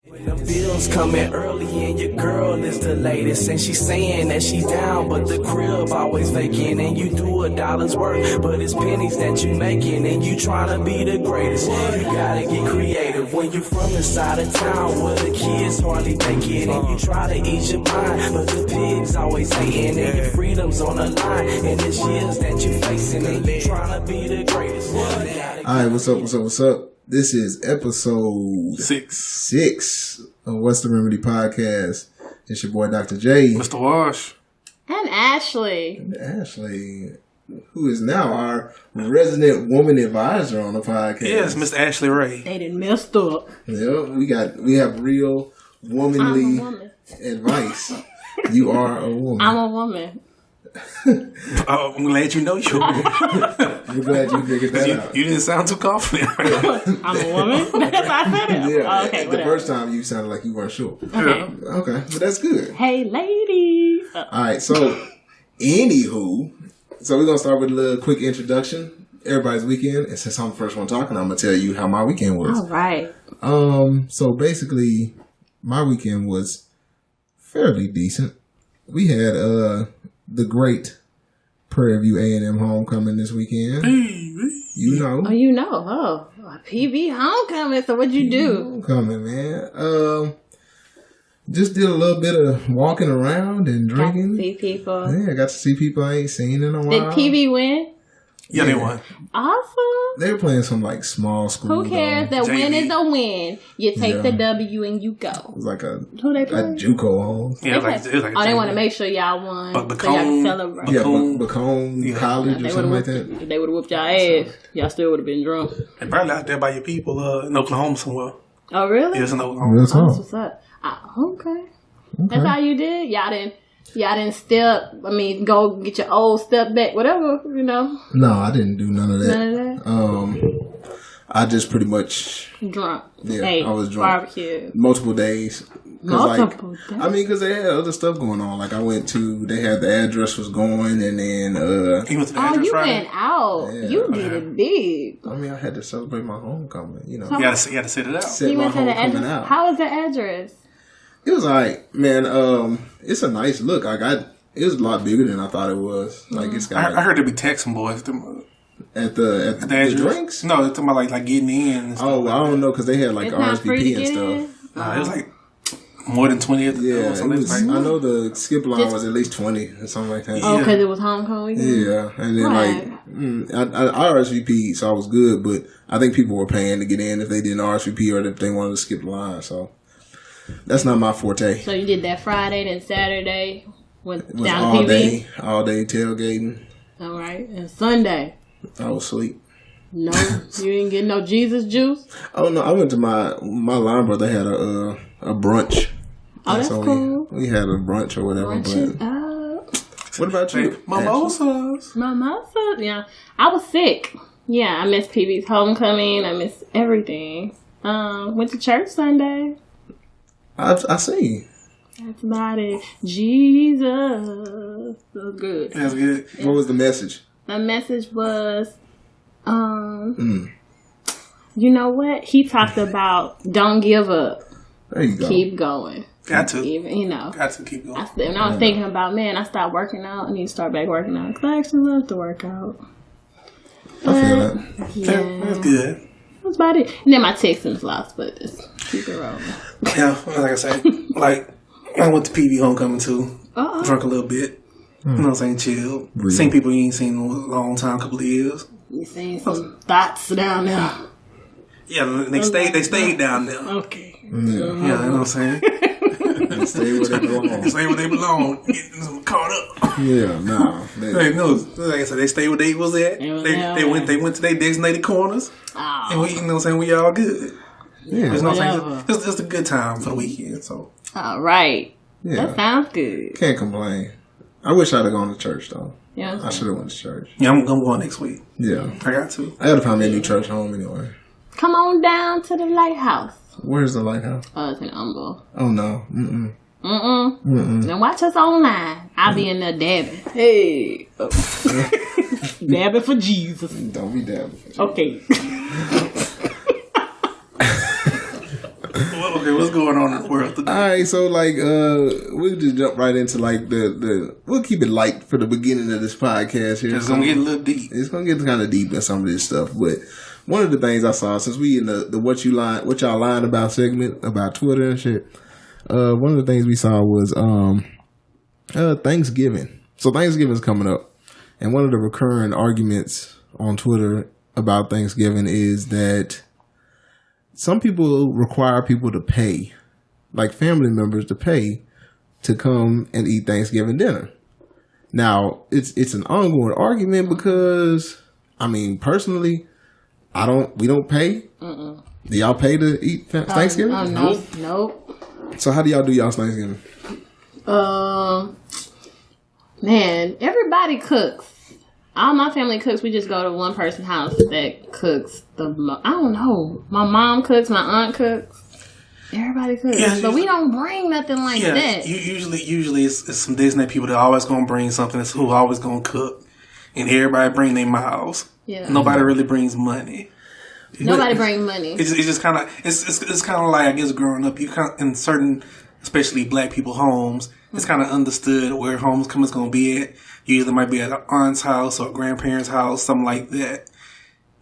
When the bills coming early and your girl is the latest, and she's saying that she's down, but the crib always vacant, and you do $1 worth, but it's pennies that you making, and you tryna be the greatest. You gotta get creative when you're from the side of town where the kids hardly make it, and you try to ease your mind, but the pigs always hating, and your freedom's on the line, and it's years that you facing, and you tryna be the greatest. Alright, what's up? This is episode 6 of What's the Remedy podcast. It's your boy Dr. J. Mr. Wash. And Ashley. Who is now our resident woman advisor on the podcast. Yes, Mr. Ashley Ray. They done messed up. Yeah, we have real womanly advice. You are a woman. I'm a woman. I'm glad you know you're a woman. I'm glad you figured that out. You didn't sound too confident. I'm a woman? That's how I said it. Yeah, Oh, okay, the whatever. first time you sounded like you weren't sure. Okay. Okay, but that's good. Hey, ladies. Alright, so, anywho, we're going to start with a little quick introduction. Everybody's weekend, and since I'm the first one talking, I'm going to tell you how my weekend was. All right. So basically, my weekend was fairly decent. We had, the great Prairie View A&M homecoming this weekend. You know. Oh, you know. Oh, PV homecoming. So what'd you do? Homecoming, man. Just did a little bit of walking around and drinking. Got to see people. Yeah, I got to see people I ain't seen in a while. Did PV win? Yeah, they won. Awesome. They were playing some like small school. Who cares? though. The win JV. is a win. You take the W and you go. It was like a Who they play? JUCO home. Yeah, it was like Oh, they a want to make sure y'all won. But so y'all can Bacone- celebrate. Yeah, Bacone. Bacone College or They something like would've that. They would have whooped y'all ass. Y'all still would have been drunk. They probably out there by your people in Oklahoma somewhere. Oh, really? Yes, in Oklahoma. Real Oh, talk. that's what's up. Okay. That's how you did? Y'all didn't go get your old step back, whatever, you know. No, I didn't do none of that. None of that? I just pretty much Drunk. Yeah, Ate, I was drunk. barbecue. multiple days. Multiple days? Because they had other stuff going on. Like I went to, they had the address was going, and then You went to the Oh, address you Friday? went out. Yeah. You did it big. I had to celebrate my homecoming. You know, You gotta sit it out. set You my went to the homecoming address. out. How was the address? It was alright, man. It's a nice look. It was a lot bigger than I thought it was. Like it's got I heard there be texting boys. at the drinks. No, they're talking about like getting in. And stuff. Oh, I don't know because they had like It's not free to RSVP and get stuff. in? Nah, it was like more than 20 at the Yeah, door. it Something was, like I know the skip line was at least 20 or something like that. Oh, because it was homecoming weekend? Yeah, and then Right. I RSVP, so I was good, but I think people were paying to get in if they didn't RSVP or if they wanted to skip the line, so that's not my forte. So you did that Friday, then Saturday, went It was down to PV? all day tailgating. All right. And Sunday? I was asleep. No, you didn't get no Jesus juice? Oh no, I went to my line brother had a brunch. Oh, that's So cool. We had a brunch or whatever. Brunches But up. what about you? Mimosas. My mom said, yeah. I was sick. Yeah, I missed PB's homecoming. I missed everything. Went to church Sunday. I see. That's about it. Jesus. That was good. That's good. What was the message? My message was, you know what? He talked about don't give up. There you go. Keep going. Got to. Even, you know. Got to keep going. And I was thinking about, man, I stopped working out. I need to start back working out because I actually love to work out. I feel that. Yeah. That's good. That's about it. And then my texting's lost, but just keep it rolling. Yeah, like I said, like I went to PV homecoming too. Drunk a little bit. You know what I'm saying? Chill. Really? Seen people you ain't seen in a long time, couple of years. You seen some thoughts down there. Yeah, they stayed down there. Okay. Yeah, you know what I'm saying? Stay where they belong. Stay where they belong. Getting them caught up. Yeah, nah. Hey, no, like I said, they stayed where they was at. They went to their designated corners. Oh. And we, you know what I'm saying, we all good. Yeah. You know what I'm Whatever. saying? It's just a good time for the weekend, so. All right. Yeah. That sounds good. Can't complain. I wish I'd have gone to church though. Yeah. I should have went to church. Yeah, I'm going next week. Yeah. I got to. I gotta find me a new church home anyway. Come on down to the lighthouse. Where's the lighthouse? Oh, it's in Humble. Oh no. Mm-mm. Then watch us online. I'll be in there dabbing. Hey. Oh. Dabbing for Jesus. Don't be dabbing. Okay. Okay, what's going on in the world today? All right, so like, we'll just jump right into like we'll keep it light for the beginning of this podcast here. It's gonna get a little deep. It's gonna get kind of deep in some of this stuff, but one of the things I saw since we in the what y'all lying about segment about Twitter and shit. One of the things we saw was Thanksgiving. So Thanksgiving's coming up, and one of the recurring arguments on Twitter about Thanksgiving is that some people require people to pay, like family members to pay to come and eat Thanksgiving dinner. Now, it's an ongoing argument because, I mean, personally, we don't pay. Do y'all pay to eat Thanksgiving? Nope. So how do y'all do y'all's Thanksgiving? Man, everybody cooks. All my family cooks. We just go to one person's house that cooks I don't know. My mom cooks. My aunt cooks. Everybody cooks. Yeah, but we don't bring nothing like that. Usually it's some Disney people that always gonna bring something. That's who always gonna cook. And everybody bring their mouths. Yeah. Nobody really brings money. Nobody brings money. It's just kind of it's kind of like, I guess, growing up. In certain, especially black people homes, it's kind of understood where homecoming is going to be at. Usually might be at an aunt's house or a grandparent's house, something like that.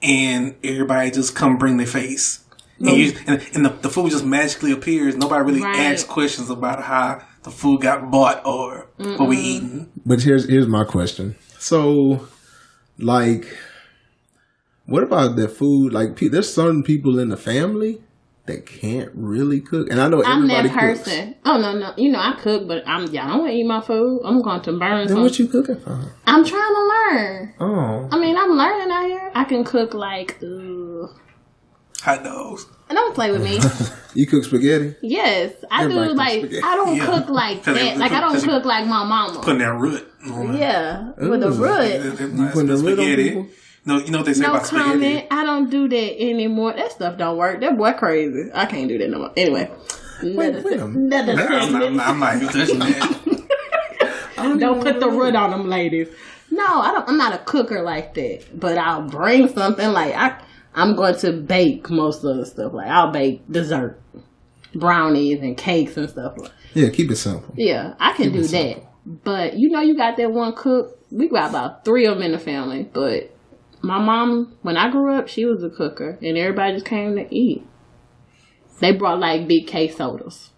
And everybody just come bring their face. And the food just magically appears. Nobody really asks questions about how the food got bought or what we eating. But here's my question. So, like, what about the food? Like, there's certain people in the family that can't really cook, and I know I'm everybody that person. Cooks. Oh no, I cook, but y'all don't want to eat my food. I'm going to burn. Then what you cooking for? I'm trying to learn. Oh, I mean, I'm learning out here. I can cook like hot dogs. Don't play with me. You cook spaghetti? Yes, I do. Like spaghetti. I don't cook like that. Like I don't cook like my mama. Putting that root. Yeah, with the root. You putting the root on people? No, you know what they say about spaghetti? No comment. I don't do that anymore. That stuff don't work. That boy crazy. I can't do that no more. Anyway. Wait a minute. I'm not even touching that. Don't put the root on them, ladies. No, I'm not a cooker like that. But I'll bring something like I'm going to bake most of the stuff. Like I'll bake dessert, brownies and cakes and stuff. Yeah, keep it simple. Yeah, I can do that. But you got that one cook. We got about 3 of them in the family, but my mom, when I grew up, she was a cooker, and everybody just came to eat. They brought like big K sodas.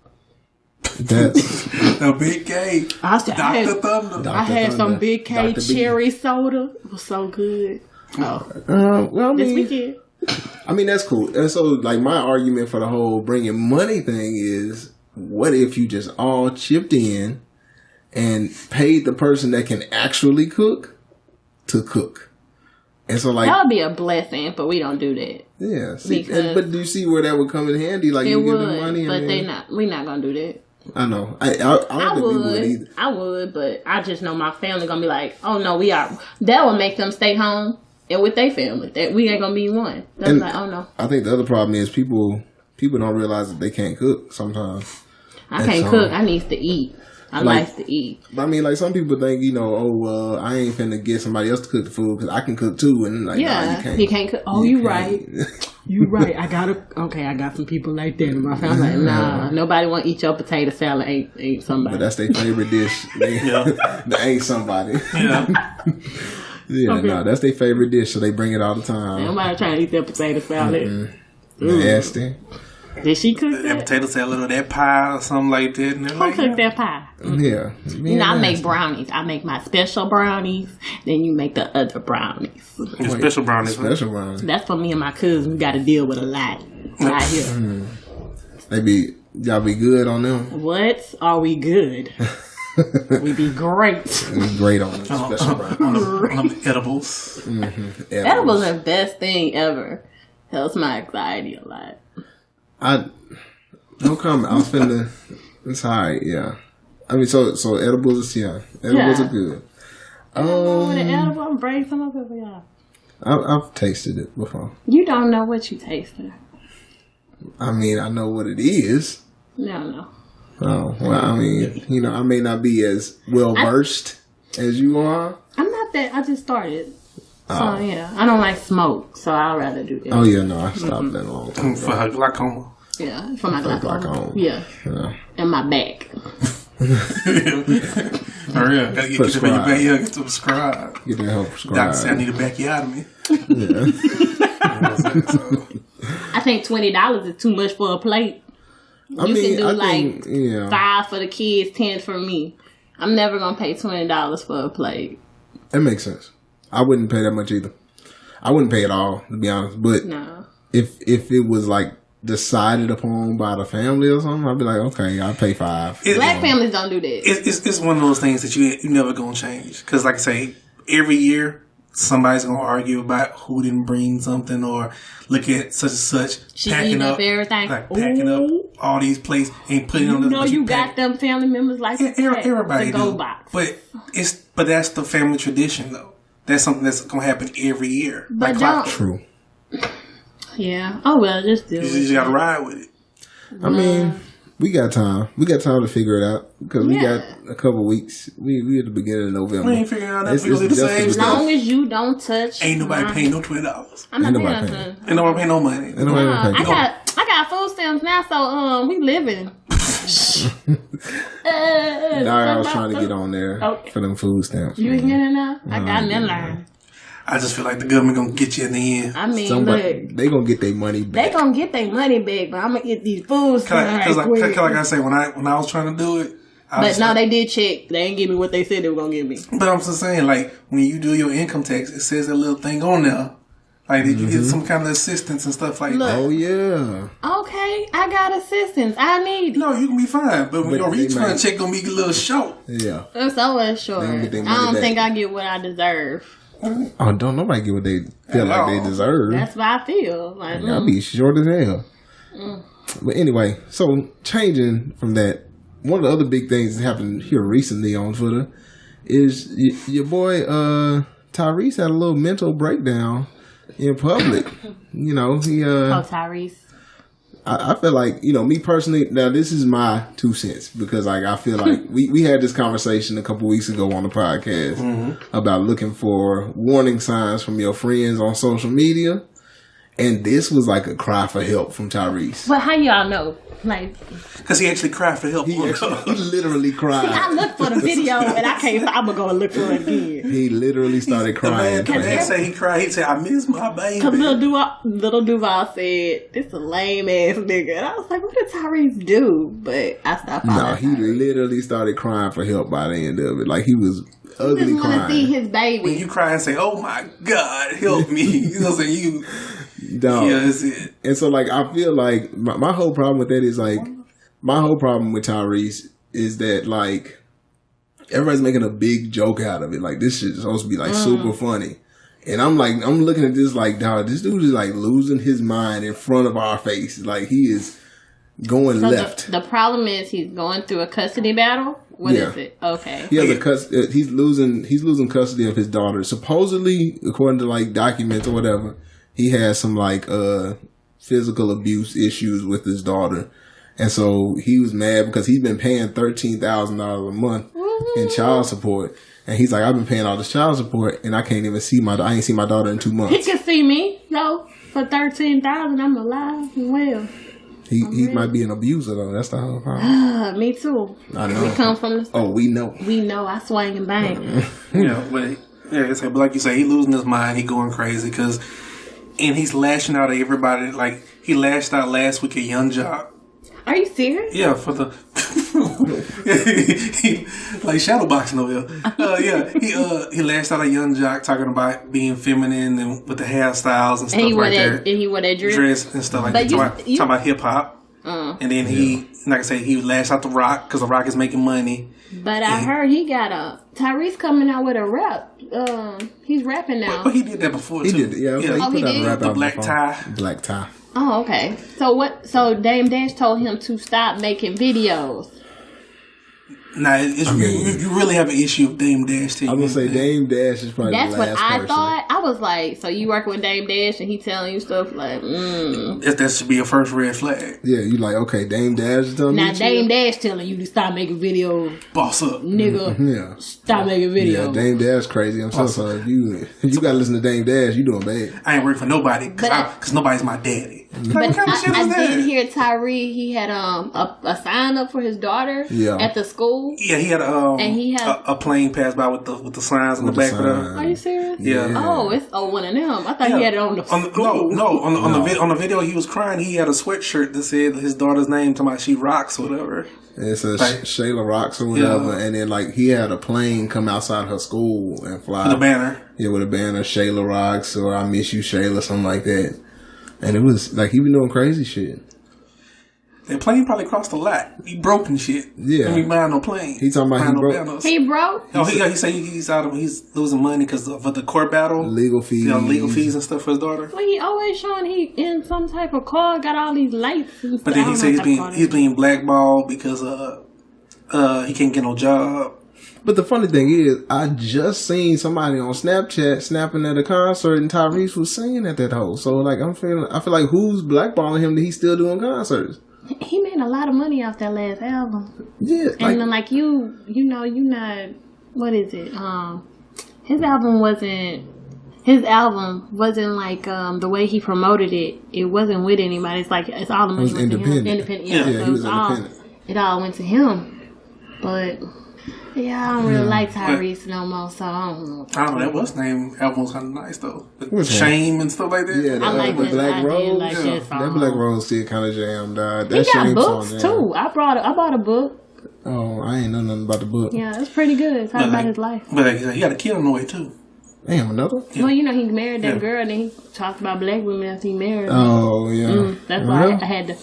That's the big K. Dr. Thunder. I had some big K cherry soda. It was so good. Well, this weekend. I mean, that's cool. And so, like, my argument for the whole bringing money thing is, what if you just all chipped in and paid the person that can actually cook to cook? And so, like, that would be a blessing, but we don't do that. Yeah, but do you see where that would come in handy? Like, you give them money, but we're not gonna do that. I know. I don't think we would either. I would, but I just know my family gonna be like, oh no, we are. That will make them stay home and with their family. That we ain't gonna be one. That's like, oh no. I think the other problem is people don't realize that they can't cook sometimes. I can't cook. I need to eat. I like to eat. But I mean, like, some people think, I ain't finna get somebody else to cook the food because I can cook too. And like, yeah, nah, you can't cook. Oh, you right. You right. I got some people like that in my family. Like, nah, nobody want to eat your potato salad. Ain't somebody. But that's their favorite dish. They ain't somebody. Yeah. Yeah, okay. No, that's their favorite dish, so they bring it all the time. Nobody trying to eat their potato salad. Nasty. Did she cook that? That potato salad or that pie or something like that? Who cooked that pie? Yeah. I make brownies. I make my special brownies. Then you make the other brownies. Special brownies. Special brownies. That's for me and my cousin. We got to deal with a lot right here. Y'all be good on them? What? Are we good? We be great. Great on them. Special brownies. On the edibles. Mm-hmm. Edibles are the best thing ever. Helps my anxiety a lot. Don't come. I was finna. It's alright, yeah. I mean, so edibles are good. With an edible, I'm bring some of it for y'all. I've tasted it before. You don't know what you tasted. I mean, I know what it is. No. Oh well, I mean, I may not be as well versed as you are. I'm not that. I just started. So, yeah, I don't like smoke, so I'd rather do that. Oh, yeah, no, I stopped that a long time ago. For her glaucoma. Yeah, for my glaucoma. glaucoma. Yeah. And my back. For real. Gotta get your back. You gotta subscribe. Get that help prescribed. Doctor said I need a bacchiotomy. Yeah. I think $20 is too much for a plate. You can do 5 for the kids, 10 for me. I'm never gonna pay $20 for a plate. That makes sense. I wouldn't pay that much either. I wouldn't pay it all, to be honest. But if it was like decided upon by the family or something, I'd be like, okay, I'll pay $5. Black families don't do that. It's one of those things that you never gonna change. Because like I say, every year somebody's gonna argue about who didn't bring something or look at such and such. She eating up everything. Like packing up all these plates and putting on the. You know you got them family members like everybody go do. box. But that's the family tradition though. That's something that's gonna happen every year. But like true. Yeah. Oh well, just do it. You just gotta ride with it. I mean, we got time. We got time to figure it out because we got a couple weeks. We at the beginning of November. We ain't figuring out that. We gonna do the same as long as you don't touch. Ain't nobody paying no $20. I'm not paying. Ain't nobody paying no money. I got food stamps now, so we living. I was trying to get on there for them food stamps. You ain't getting enough? I got them line. I just feel like the government gonna get you in the end. I mean, look, they gonna get their money back. They gonna get their money back, but I'm gonna get these food stamps. Like I say, when I was trying to do it, they did check. They ain't give me what they said they were gonna give me. But I'm just saying, like when you do your income tax, it says that little thing on there. Like, did you get some kind of assistance and stuff like that? Oh, yeah. Okay, I got assistance. I need it. No, you can be fine. But when your refund check going to be a little short. Yeah. It's always short. I don't think I get what I deserve. Oh, don't nobody get what they feel like they deserve. That's what I feel. Like, I'll be short as hell. But anyway, so changing from that, one of the other big things that happened here recently on Twitter is your boy Tyrese had a little mental breakdown in public. You know, he Tyrese. I feel like, me personally, now this is my 2 cents because like I feel like we had this conversation a couple weeks ago on the podcast about looking for warning signs from your friends on social media, and this was like a cry for help from Tyrese. But how y'all know? Like, because he actually cried for help. He literally cried. See, I looked for the video and I can't. I'm gonna go look for it again. He literally started crying. The man say he cried. He said, "I miss my baby." Because Little Duval said, "This a lame ass nigga," and I was like, "What did Tyrese do?" But I stopped. No, he literally started crying for help by the end of it. Like he was ugly just crying. Want to see his baby. When you cry and say, "Oh my God, help me," you know what I'm saying? Dog. Yeah, that's it. And so, like, I feel like my whole problem with that is, like, my whole problem with Tyrese is that, like, everybody's making a big joke out of it. Like, this shit is supposed to be, like, super funny. And I'm looking at this, like, dog, this dude is, like, losing his mind in front of our face. Like, he is going left. The problem is he's going through a custody battle? What is it? Okay. He has he's losing custody of his daughter. Supposedly, according to, like, documents or whatever, he has some like physical abuse issues with his daughter, and so he was mad because he's been paying $13,000 a month in child support, and he's like, I've been paying all this child support, and I can't even see I ain't seen my daughter in 2 months. He can see me, for $13,000. I'm alive and well. He might be an abuser though. That's the whole problem. Me too. I know. We come from the. Oh, we know. We know. I swing and bang. But like you say, he losing his mind. He going crazy and he's lashing out at everybody. Like, he lashed out last week at Young Jock. Are you serious? Yeah, for the... like, shadowboxing over here. He lashed out at Young Jock talking about being feminine and with the hairstyles and stuff like that. And he wore that dress and stuff like that. Talking about hip-hop. And then like I say, he lashed out The Rock because The Rock is making money. But I heard he got Tyrese coming out with a rap. He's rapping now. But he did that before, too. He did, yeah. He did? Rap the black tie. Black tie. Oh, okay. So Dame Dash told him to stop making videos. Nah, you really have an issue with Dame Dash. I'm going to say Dame Dash is probably the last person. That's what I thought. I was like, so you working with Dame Dash and he telling you stuff like, That should be a first red flag. Yeah, you like, okay, Dame Dash is telling me. now Dame Dash telling you to stop making videos. Boss up. Nigga, Yeah. stop making videos. Yeah, Dame Dash crazy. I'm so sorry. If you gotta listen to Dame Dash, you doing bad. I ain't working for nobody because nobody's my daddy. But What kind of shit I was that? did hear Tyrese, he had a sign up for his daughter at the school. Yeah, he had a plane pass by with the signs in the back of the. Are you serious? Yeah. Oh, it's one of them. I thought he had it on the school. On the video he was crying. He had a sweatshirt that said his daughter's name, talking about she rocks or whatever. It says Shayla rocks or whatever, and then like he had a plane come outside her school and fly With a banner. Yeah, with a banner, Shayla rocks or I miss you, Shayla, something like that. And it was like he been doing crazy shit. That plane probably cost a lot. He broke and shit. Yeah. He buying no plane. He talking about he broke. Banners. He broke? Oh, he said he's losing money because of the court battle. Legal fees. Legal fees and stuff for his daughter. Well, he always showing he in some type of car, got all these lights and stuff. But then he said he's being blackballed because he can't get no job. But the funny thing is, I just seen somebody on Snapchat snapping at a concert, and Tyrese was singing at that hole. So like, I feel like who's blackballing him that he's still doing concerts? He made a lot of money off that last album. Yeah, and then like you not, what is it? His album wasn't like the way he promoted it. It wasn't with anybody. It's like it's all the money went to him. Independent. Yeah, he was independent. It all went to him. But yeah, I don't really like Tyrese no more, so I don't know. I don't know. That was name album was kind of nice though. Which Shame and stuff like that. Yeah, I like the Black Rose. Like that Black Rose shit kind of jammed. That he got Shame books song, too. I bought a book. Oh, I ain't know nothing about the book. Yeah, it's pretty good. It's about his life. But he got a kid on the way too. Damn, another? Yeah. Well, he married that girl, and then he talked about black women after he married her. Oh, yeah. That's why I had to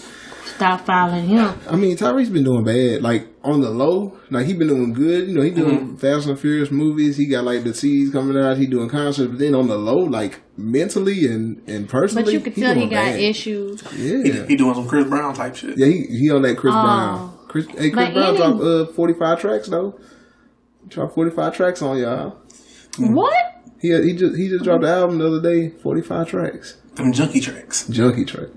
stop following him. I mean, Tyrese been doing bad. Like, on the low, like, he been doing good. He doing Fast and Furious movies. He got, like, the C's coming out. He doing concerts. But then on the low, like, mentally and personally, but you could tell he got bad. issues. Yeah. He doing some Chris Brown type shit. Yeah, he on that Chris Brown. Chris Brown dropped 45 tracks, though. He dropped 45 tracks on y'all. What? He just dropped the album the other day, 45 tracks. Them junkie tracks. Junkie tracks.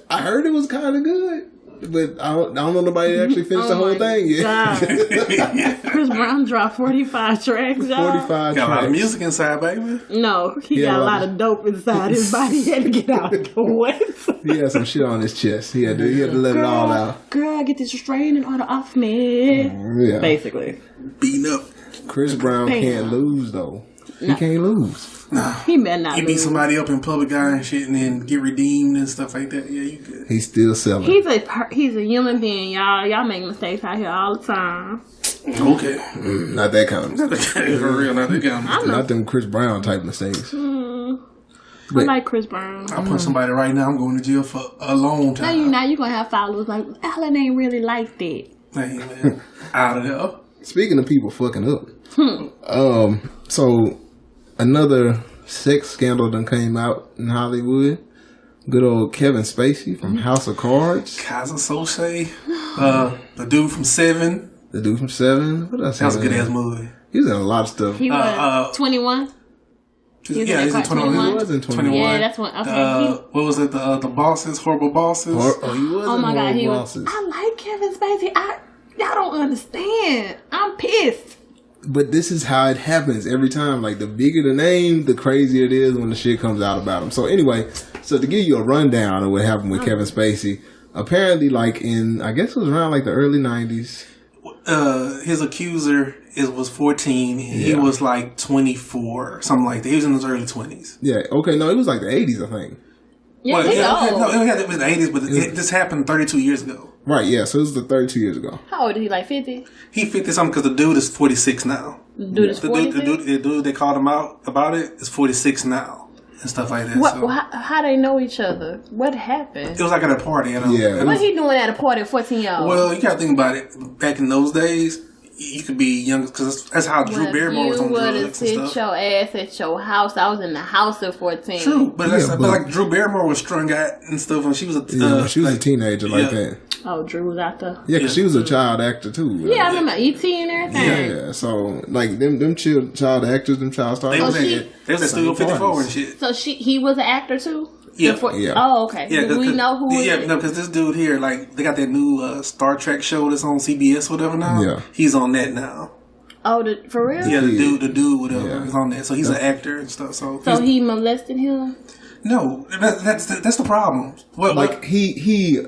I heard it was kind of good, but I don't know nobody that actually finished the whole thing yet. Chris Brown dropped 45 tracks, y'all. 45 Got tracks. a lot of music inside, baby. No, he got a lot of dope inside his body. He had to get out of the way. He had some shit on his chest. He had to let it all out. Girl, get this restraining order off me. Yeah. Basically. Beating up. Chris Brown can't lose, though. He can't lose. Nah. He better not You beat lose. somebody up in public eye and shit and then get redeemed and stuff like that. Yeah, you good. He's still selling. He's a human being, y'all. Y'all make mistakes out here all the time. Okay. Not that kind of mistake. For real, not that kind of Not them Chris Brown type mistakes. I like Chris Brown. I put somebody right now, I'm going to jail for a long time. Now you're going to have followers like, Alan ain't really like that. Hey, man. Out of there. Speaking of people fucking up. So another sex scandal done came out in Hollywood. Good old Kevin Spacey from House of Cards. Kaiser Soche. The dude from Seven. The dude from Seven. What else? That was a good ass movie. He was in a lot of stuff. He was 21. Yeah, he's in 21. He was in 21. Yeah, that's what. Okay. What was it? The Bosses, Horrible Bosses. He was Oh in my God, he Horrible was. Bosses. I like Kevin Spacey. Y'all don't understand. I'm pissed. But this is how it happens every time. Like, the bigger the name, the crazier it is when the shit comes out about him. So anyway, to give you a rundown of what happened with Kevin Spacey, apparently, like in, I guess it was around like the early 90s. His accuser was 14. He was like 24, something like that. He was in his early 20s. Yeah. Okay. No, it was like the 80s, I think. Yeah, Well, he's old. no, it was the 80s, but this happened 32 years ago. Right. Yeah. So it was the 32 years ago. How old is he? Like 50? He 50 something because the dude is 46 now. Dude is 46? The dude they called him out about it is 46 now and stuff like that. So. How they know each other? What happened? It was like at a party. Yeah. What he doing at a party at 14 years old? Well, you got to think about it. Back in those days, you could be young because that's how Drew Barrymore was on drugs and You would have sit your ass at your house. I was in the house at 14. True, but like Drew Barrymore was strung out and stuff when she was she was a teenager like that. Oh, Drew was out there. Yeah, because she was a child actor too. Yeah, I remember E.T. and everything. Yeah, so like them child actors, them child stars. They was at Studio 54 and shit. So he was an actor too. Yeah. Oh, okay. Yeah, Do we know who? Yeah, no, because this dude here, like, they got that new Star Trek show that's on CBS, or whatever now. Yeah, he's on that now. Oh, for real? Yeah, the dude, whatever, is on that. So he's an actor and stuff. So he molested him? No, that's the problem. Like he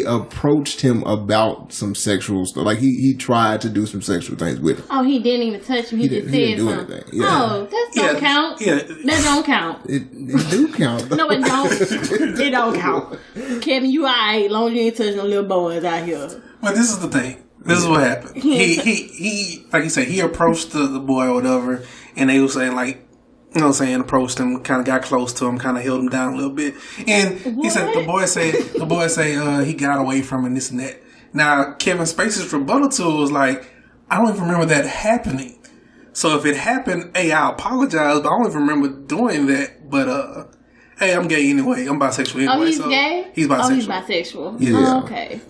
approached him about some sexual stuff. Like he tried to do some sexual things with him. Oh, he didn't even touch him. He just said something. Anything. Yeah. Oh, that don't count. Yeah, that don't count. It do count. No, it don't. It don't count. Kevin, you alright? Long as you ain't touching no little boys out here. Well, this is the thing. This is what happened. He like you said, he approached the boy or whatever, and they were saying like, you know what I'm saying, approached him, kind of got close to him, kind of held him down a little bit. And he said, the boy say he got away from him, this and that. Now, Kevin Spacey's rebuttal to it was like, I don't even remember that happening. So if it happened, hey, I apologize, but I don't even remember doing that. But, hey, I'm gay anyway. I'm bisexual anyway. Oh, he's gay? He's bisexual. Oh, he's bisexual. Yeah. Oh, okay.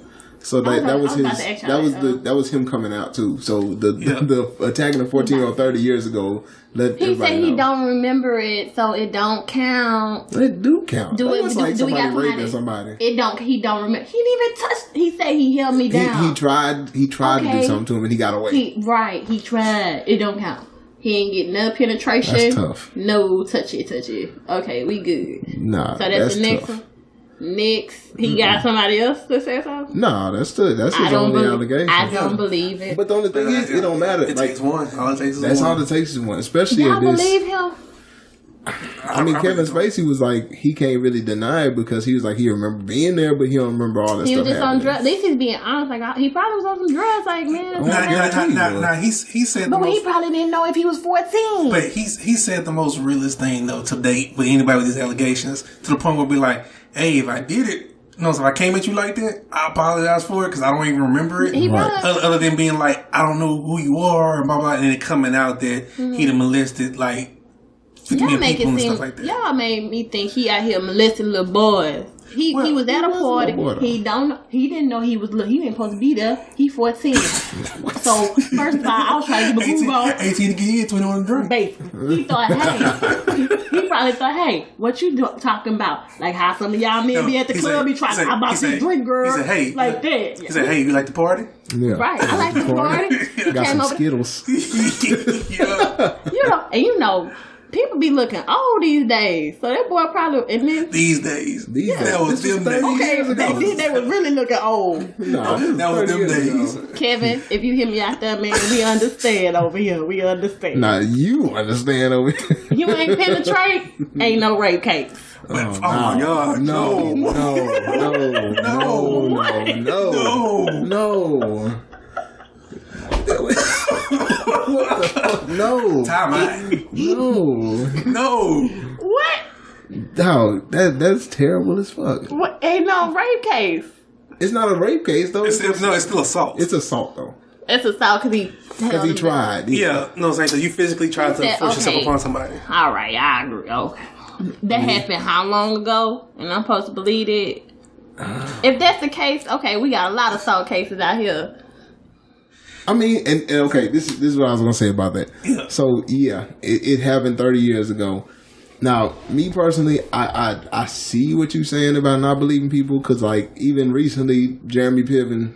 So that was him coming out too. So the attacking the 14-year-old 30 years ago. He said he don't remember it, so it don't count. It do count. Do it like somebody raping somebody? It don't. He don't remember. He didn't even touch. He said he held me down. He tried to do something to him, and he got away. He tried. It don't count. He ain't getting no penetration. That's tough. No touchy. Okay, we good. Nah, so that's the next one. Next, he got somebody else to say something? No, that's his only allegation. I don't believe it. But the only thing is, it don't matter. It takes one. All it takes is that's one. all it takes is one. Especially y'all at this. Believe him? I mean, Kevin Spacey was like, he can't really deny it because he was like, he remember being there, but he don't remember all that stuff. He was just happening. on drugs. At least he's being honest. Like, he probably was on some drugs. Like, man. Nah, he said. But he probably didn't know if he was 14. But he said the most realest thing though to date with anybody with these allegations, to the point where be like, hey, if I did it. No, so if I came at you like that, I apologize for it because I don't even remember it. Other than being like, I don't know who you are, and blah, blah, and then it coming out that he done molested like 50 million people and stuff like that. Y'all made me think he out here molesting little boys. He was at a party. He didn't know he was little. He ain't supposed to be there. He 14. So first of all, I was trying to give a Google. 18 to get in, 21 to drink. Basically, he thought, hey, he probably thought, hey, what you talking about? Like how some of y'all men be at the club, be trying to talk about this drink, girl. He said, hey, like that. He said, hey, you like to party? Yeah. Right, I like to party. He got came some over. Skittles. You know. People be looking old these days, so that boy probably these days. That was them days. Okay, they was really looking old. No, that was them days. Kevin, if you hear me out there, man, we understand over here. We understand. Nah, you understand over here. You ain't penetrate, ain't no rape case. Oh my God! No. What the fuck? No. Time out. No. What? No, that's terrible as fuck. What? Ain't no rape case. It's not a rape case though. It's still assault. It's assault though. It's assault because he tried. Yeah, no, I'm saying so you physically tried to force yourself upon somebody. All right, I agree. Okay, that happened how long ago? And I'm supposed to believe it. If that's the case, okay, we got a lot of assault cases out here. I mean, and okay, this is what I was gonna say about that. Yeah. So yeah, it happened 30 years ago. Now, me personally, I see what you're saying about not believing people because, like, even recently, Jeremy Piven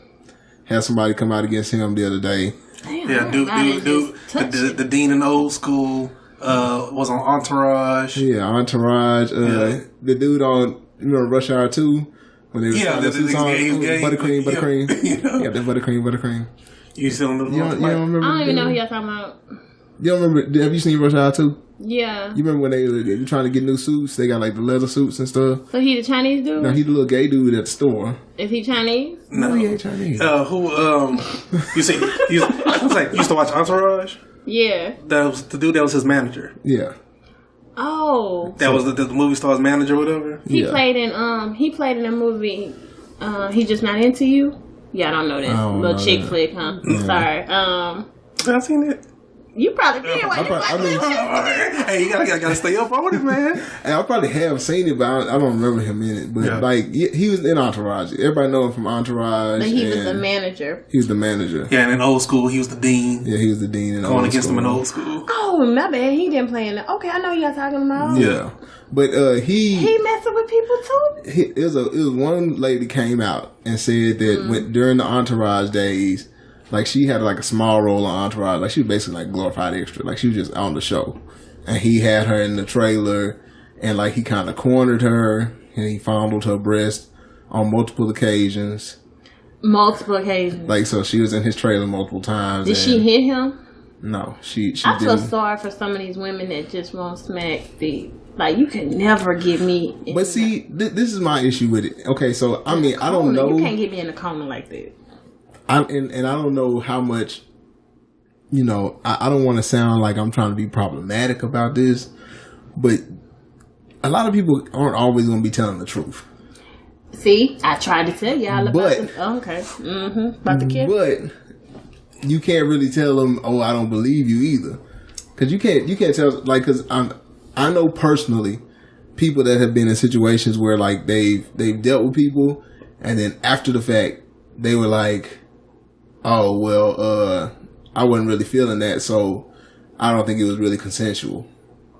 had somebody come out against him the other day. Damn, yeah, dude, the dean in old school was on Entourage. Yeah, Entourage. The dude on Rush Hour 2 when they were buttercream. Yeah, that buttercream. You still remember? You don't remember? I don't even know who y'all talking about. You don't remember? Have you seen Rush Hour 2? Yeah. You remember when they were trying to get new suits? They got like the leather suits and stuff. So he the Chinese dude? No, he the little gay dude at the store. Is he Chinese? No, he ain't Chinese. You see, I used to watch Entourage. Yeah. That was the dude that was his manager. Yeah. Oh. That was the movie star's manager or whatever. He played in a movie, He Just Not Into You. Yeah, I don't know this. don't Little know chick that. flick, huh? Sorry. I seen it. You probably did. Hey, you gotta stay up on it, man. And I probably have seen it, but I don't remember him in it. But like, he was in Entourage. Everybody know him from Entourage. But he was the manager. He was the manager. Yeah, and in old school, he was the dean. Yeah, he was the dean in Going old against school. him in old school. Oh, my bad. He didn't play in it. Okay, I know you guys talking about. Yeah, but He messing with people too. it was one lady came out and said that when, during the Entourage days, like she had like a small role on Entourage, like she was basically like glorified extra, like she was just on the show, and he had her in the trailer, and like he kind of cornered her, and he fondled her breast on multiple occasions. Multiple occasions. Like, so she was in his trailer multiple times. Did she hit him? No, she I feel didn't. sorry for some of these women that just won't smack the. Like, you can never get me. But see, this is my issue with it. Okay, so I mean, I don't know. You can't get me in a corner like that. And I don't know how much, you know, I don't want to sound like I'm trying to be problematic about this, but a lot of people aren't always going to be telling the truth. See, I tried to tell y'all about But- this. Oh, okay. About the kid. But you can't really tell them, oh, I don't believe you either. Because you can't tell, like, because I know personally people that have been in situations where, like, they've dealt with people, and then after the fact, they were like, oh, well, I wasn't really feeling that, so I don't think it was really consensual.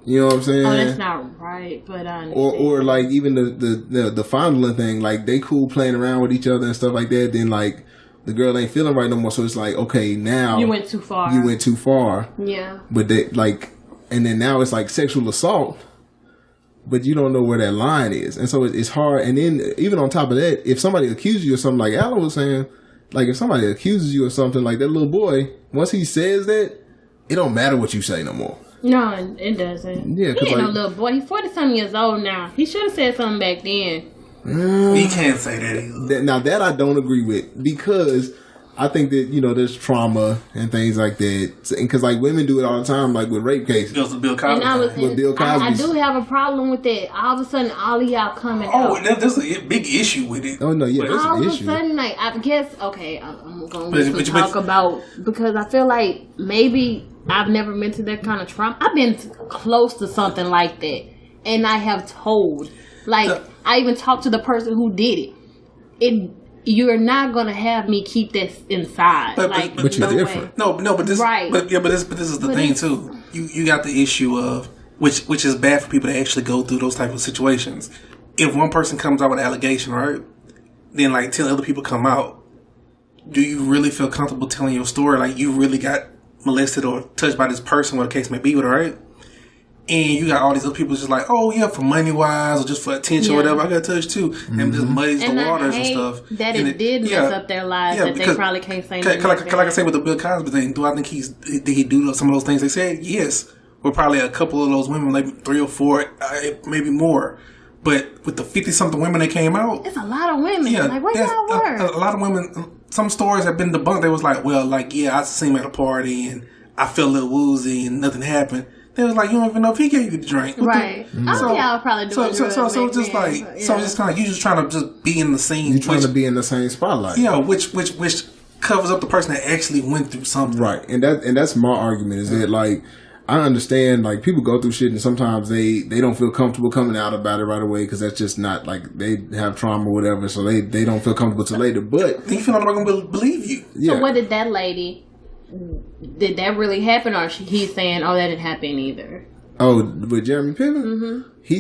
You know what I'm saying? Oh, that's not right, but I understand. Or like even the fondling thing, like they cool playing around with each other and stuff like that. Then like the girl ain't feeling right no more, so it's like, okay, now you went too far. You went too far. Yeah. But they like, and then now it's like sexual assault, but you don't know where that line is, and so it's hard. And then even on top of that, if somebody accuses you of something, like Alan was saying. Like, if somebody accuses you of something, like that little boy, once he says that, it don't matter what you say no more. No, it doesn't. Yeah, he ain't like, no little boy. He's 40-something years old now. He should have said something back then. You can't say that either. Now, that I don't agree with, because I think that, you know, there's trauma and things like that. Because, like, women do it all the time, like with rape cases. It was the Bill Cosby. With Bill Cosby. I do have a problem with that. All of a sudden, all of y'all coming Oh, out. there's a big issue with it. Oh, no, yeah, there's All an of a issue. sudden, like, I guess, okay, I'm going But- to talk about, because I feel like maybe I've never been to that kind of trauma. I've been close to something like that, and I have told. Like, I even talked to the person who did it. You're not going to have me keep that inside. But you're no different. way. No, but this, Right. But this is the thing too. You got the issue of which is bad for people to actually go through those type of situations. If one person comes out with an allegation, right, then like 10 other people come out. Do you really feel comfortable telling your story? Like you really got molested or touched by this person, what the case may be, with, right? And you got all these other people just like, oh yeah, for money wise or just for attention or whatever, I got touched too. And just muddies the waters and stuff. That it did mess up their lives that they probably can't say nothing. Like I say with the Bill Cosby thing, do I think did he do some of those things they said? Yes. With probably a couple of those women, like 3 or 4, maybe more. But with the 50-something women that came out, it's a lot of women. Yeah, like, where y'all were? A lot of women. Some stories have been debunked. They was like, well, like, yeah, I seen him at a party and I felt a little woozy and nothing happened. They was like, you don't even know if he gave you the drink. Right. Y'all probably doing so just like, so just kind of, you just trying to just be in the scene. You're trying to be in the same spotlight. Yeah, which covers up the person that actually went through something. Right. And that's my argument is that, like, I understand, like, people go through shit and sometimes they don't feel comfortable coming out about it right away because that's just not, like, they have trauma or whatever, so they don't feel comfortable till later. But you feel like nobody gonna believe you. Yeah. So what did that lady? Did that really happen, or he's saying, "Oh, that didn't happen either"? Oh, with Jeremy Piven, he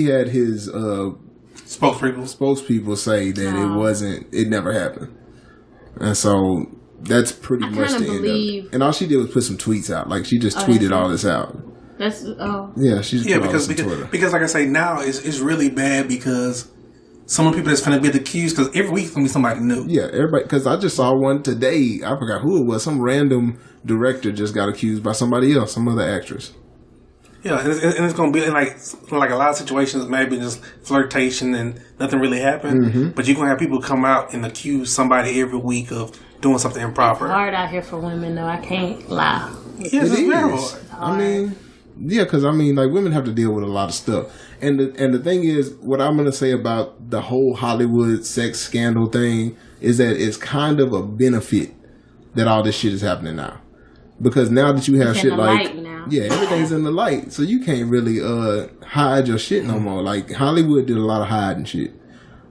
had his spokespeople say that it never happened, and so that's pretty much the end of it. And all she did was put some tweets out, like she just tweeted all this out. That's she's because like I say now it's really bad because some of the people that's finna be accused, because every week gonna be somebody new. Yeah, everybody. Because I just saw one today. I forgot who it was. Some random director just got accused by somebody else, some other actress. Yeah, and it's gonna be like a lot of situations, maybe just flirtation and nothing really happened. Mm-hmm. But you're gonna have people come out and accuse somebody every week of doing something improper. It's hard out here for women, though. I can't lie. Yes, it's very hard. I mean, yeah, because I mean, like, women have to deal with a lot of stuff. And the thing is, what I'm going to say about the whole Hollywood sex scandal thing is that it's kind of a benefit that all this shit is happening now. Because now that you have It's shit in the like, light now. yeah, everything's in the light. So you can't really hide your shit no more. Like, Hollywood did a lot of hiding shit.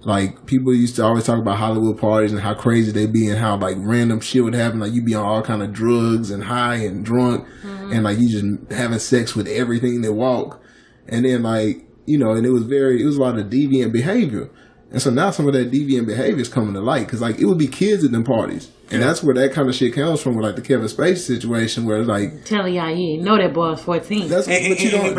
Like, people used to always talk about Hollywood parties and how crazy they be and how, like, random shit would happen. Like, you be on all kind of drugs and high and drunk. And, like, you just having sex with everything that walk. And then, like, you know, and it was a lot of deviant behavior. And so now some of that deviant behavior is coming to light. Because, like, it would be kids at them parties. And that's where that kind of shit comes from with, like, the Kevin Spacey situation where it's like... Telling y'all you didn't know that boy was 14. But you don't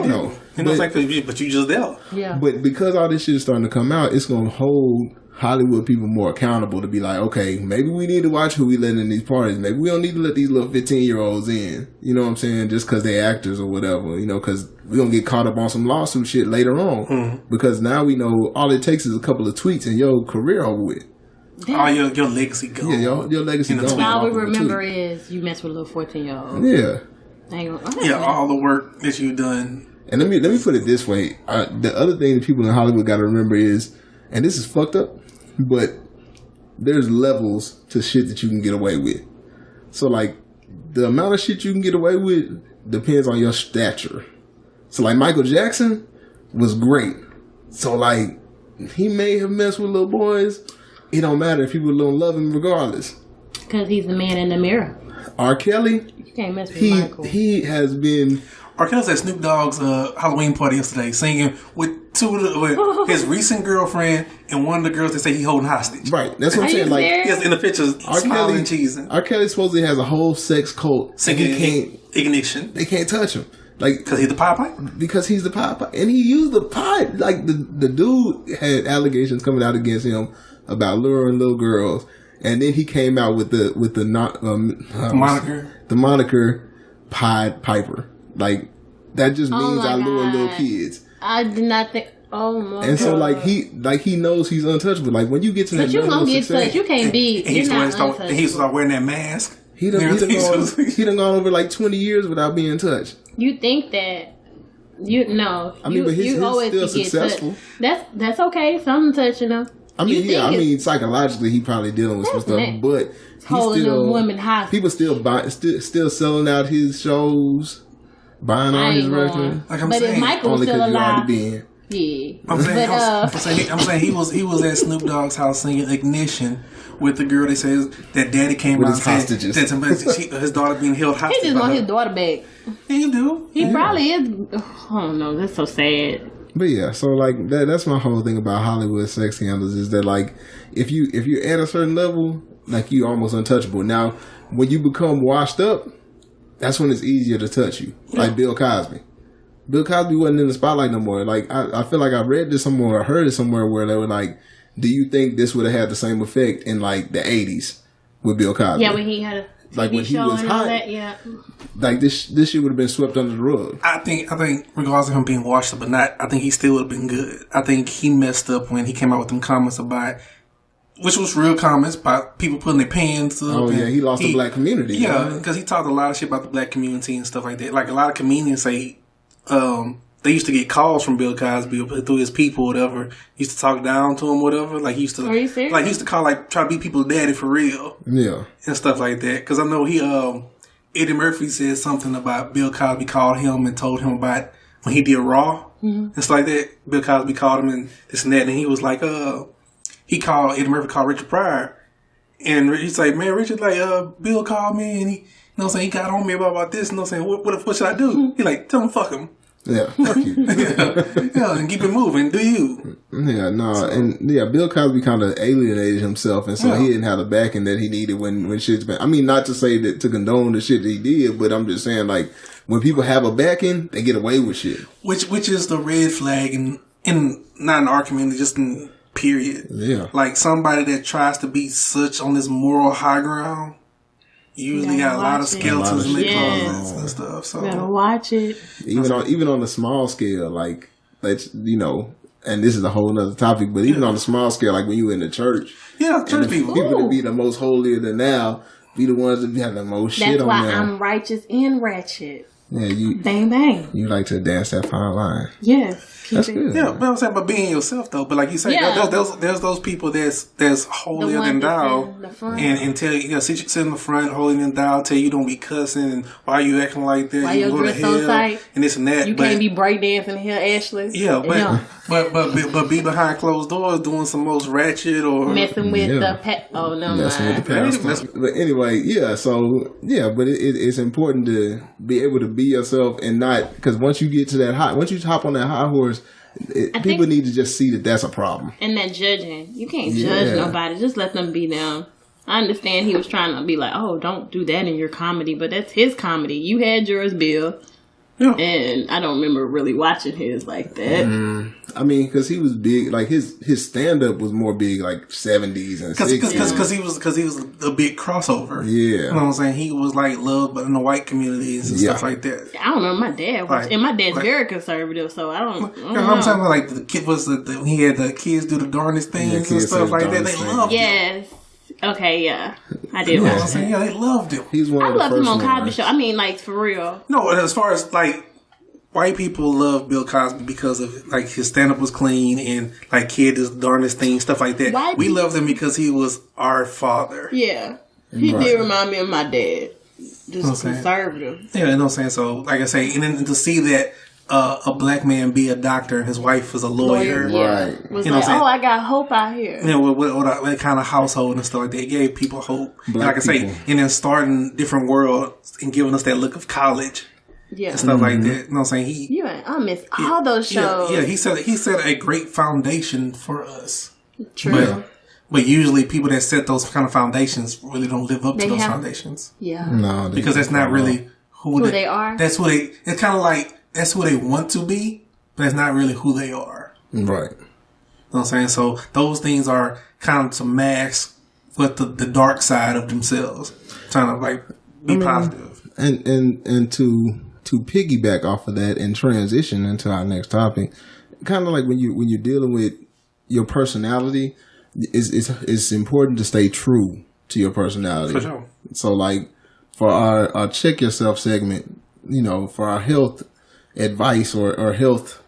know. You know, it's like, but you just there. Yeah. But because all this shit is starting to come out, it's going to hold Hollywood people more accountable to be like, okay, maybe we need to watch who we let in these parties. Maybe we don't need to let these little 15-year-olds in. You know what I'm saying? Just because they're actors or whatever. You know, because we're going to get caught up on some lawsuit shit later on. Because now we know all it takes is a couple of tweets and your career over with. All your legacy gone. Yeah, your legacy gone. All we remember is you mess with a little 14-year-old. Yeah. All the work that you've done. And let me put it this way. The other thing that people in Hollywood got to remember is, and this is fucked up, but there's levels to shit that you can get away with. So, like, the amount of shit you can get away with depends on your stature. So, like, Michael Jackson was great. So, like, he may have messed with little boys. It don't matter if people don't love him regardless. Because he's the man in the mirror. R. Kelly, You can't mess with Michael. he has been... R. Kelly was at Snoop Dogg's Halloween party yesterday singing with with his recent girlfriend and one of the girls that say he holding hostage. Right, that's what I'm Are you saying. Like, serious? Yes, in the pictures, smiling and cheesing. R. Kelly supposedly has a whole sex cult. Singing Ignition. They can't touch him. Like, Because he's the Popeye? because he's the pipe, and he used the pipe. Like, the dude had allegations coming out against him about luring little girls, and then he came out with the Moniker. the moniker Pied Piper. Like, that just means my I lure God. little kids. I did not think... Oh, my And God. so, like, he knows he's untouchable. Like, when you get to that But you level gonna of get success, touched. You can't be... And he You're used not to start untouchable. wearing that mask. he done gone over like 20 years without being touched. You think that... No. I mean, but his always still could get successful. touched. That's okay. Something touching him. I mean, You think it's psychologically he probably dealing with some That's stuff, next. but he's holding still them women hostage. people still selling out his shows, buying all I his ain't records. going. Like I'm But if saying, Michael was Only still because you alive... already been. Yeah. I'm saying he was at Snoop Dogg's house singing Ignition with the girl. They say that daddy came With out his and said hostages. that his daughter being held He hostage. just by want her. his daughter back. Yeah, you do. He probably is... Oh, no. That's so sad. But yeah, so like that's my whole thing about Hollywood sex scandals is that, like, if you're at a certain level, like, you almost untouchable. Now, when you become washed up, that's when it's easier to touch you. Like Bill Cosby. Bill Cosby wasn't in the spotlight no more. Like, I feel like I read this somewhere or heard it somewhere where they were like, do you think this would have had the same effect in, like, the 80s with Bill Cosby? Yeah, when he had a TV Like, when he show was and all hot. that, yeah. Like, this shit would have been swept under the rug. I think regardless of him being washed up or not, I think he still would have been good. I think he messed up when he came out with them comments about, which was real comments about people putting their pants up. Oh, yeah, he lost the black community. Yeah, right? because he talked a lot of shit about the black community and stuff like that. Like, a lot of comedians say they used to get calls from Bill Cosby through his people, or whatever. He used to talk down to him, whatever. Like, he used to, Are you serious? like, he used to call, like, try to be people's daddy for real. Yeah. And stuff like that. Because I know Eddie Murphy said something about Bill Cosby called him and told him about when he did Raw and stuff like that. Bill Cosby called him and this and that, and he was like, Eddie Murphy called Richard Pryor, and he's like, man, Richard, like, Bill called me and he, you know what I'm saying, he got on me about this, you know what I'm saying, what should I do? He like, tell him fuck him. Yeah, fuck you. Yeah, and keep it moving, do you? Yeah, no, and yeah, Bill Cosby kind of alienated himself, and so he didn't have the backing that he needed when shit's been. I mean, not to say that to condone the shit that he did, but I'm just saying, like, when people have a backing, they get away with shit. Which is the red flag in not an argument, just in period. Yeah, Like, somebody that tries to be such on this moral high ground usually got a lot of skeletons in their closets and stuff. So Gotta watch it. even on the small scale, like, that's, you know, and this is a whole other topic, but even on the small scale, like when you in the church, yeah, church people. people that be the most holier than thou be the ones that have the most shit That's on why them. I'm righteous and ratchet. Yeah, you Bang bang. you like to dance that fine line. Yes. That's good. Yeah, but I'm saying, but being yourself though. But like you say, Yeah. there's those people that's holier one than that's thou, in the front. and tell you, sit in the front, holier than thou, tell you don't be cussing, and why you acting like that, Why you your go to dress so hell, tight? and this and that. You but, can't be breakdancing here, Ashley. Yeah, No. but be behind closed doors doing some most ratchet or Messing with Yeah. the pet. Oh, no, Messing with the mind. pastor. But anyway, yeah. So yeah, but it's important to be able to be yourself and not, because once you get to that once you hop on that high horse, people need to just see that that's a problem. And that judging. You can't judge nobody. Just let them be them. I understand he was trying to be like, oh, don't do that in your comedy, but that's his comedy. You had yours, Bill. Yeah. And I don't remember really watching his like that. I mean, because he was big, like his stand up was more big, like 70s and 60s. Because he was a big crossover. Yeah. You know what I'm saying? He was like loved in the white communities and stuff like that. I don't remember my dad watching. And my dad's very conservative, so I don't You know what I'm saying? Like the kid he had the kids do the darndest things and stuff like that. They loved him. Yes. Okay, yeah. I did You know watch what I'm that. saying? Yeah, they loved him. He's one I of the loved him first on Cosby ones. Show. I mean, like, for real. No, as far as like white people love Bill Cosby because of like his stand up was clean and like kid does the darndest things, stuff like that. White we people- loved him because he was our father. Yeah. He Right. did remind me of my dad. Just Okay. conservative. Yeah, you know what I'm saying? So, like I say, and then to see that a black man be a doctor and his wife is a lawyer. Yeah. Right. Was You know like, what I'm saying? I got hope out here. You know, what kind of household and stuff like that. It gave people hope. And Black like I say, people. and then starting different worlds and giving us that look of college Yeah. and stuff like that. You know what I'm saying? I miss all those shows. Yeah, he set a great foundation for us. True. But usually people that set those kind of foundations really don't live up to They those have- foundations. Yeah. No, Because that's not really who they are? That's who they, it's kind of like, that's who they want to be, but that's not really who they are. Right. You know what I'm saying? So those things are kind of to mask what the dark side of themselves. Trying to like be positive. And to piggyback off of that and transition into our next topic, kind of like when you're dealing with your personality, it's important to stay true to your personality. For sure. So like for our check yourself segment, you know, for our health advice or health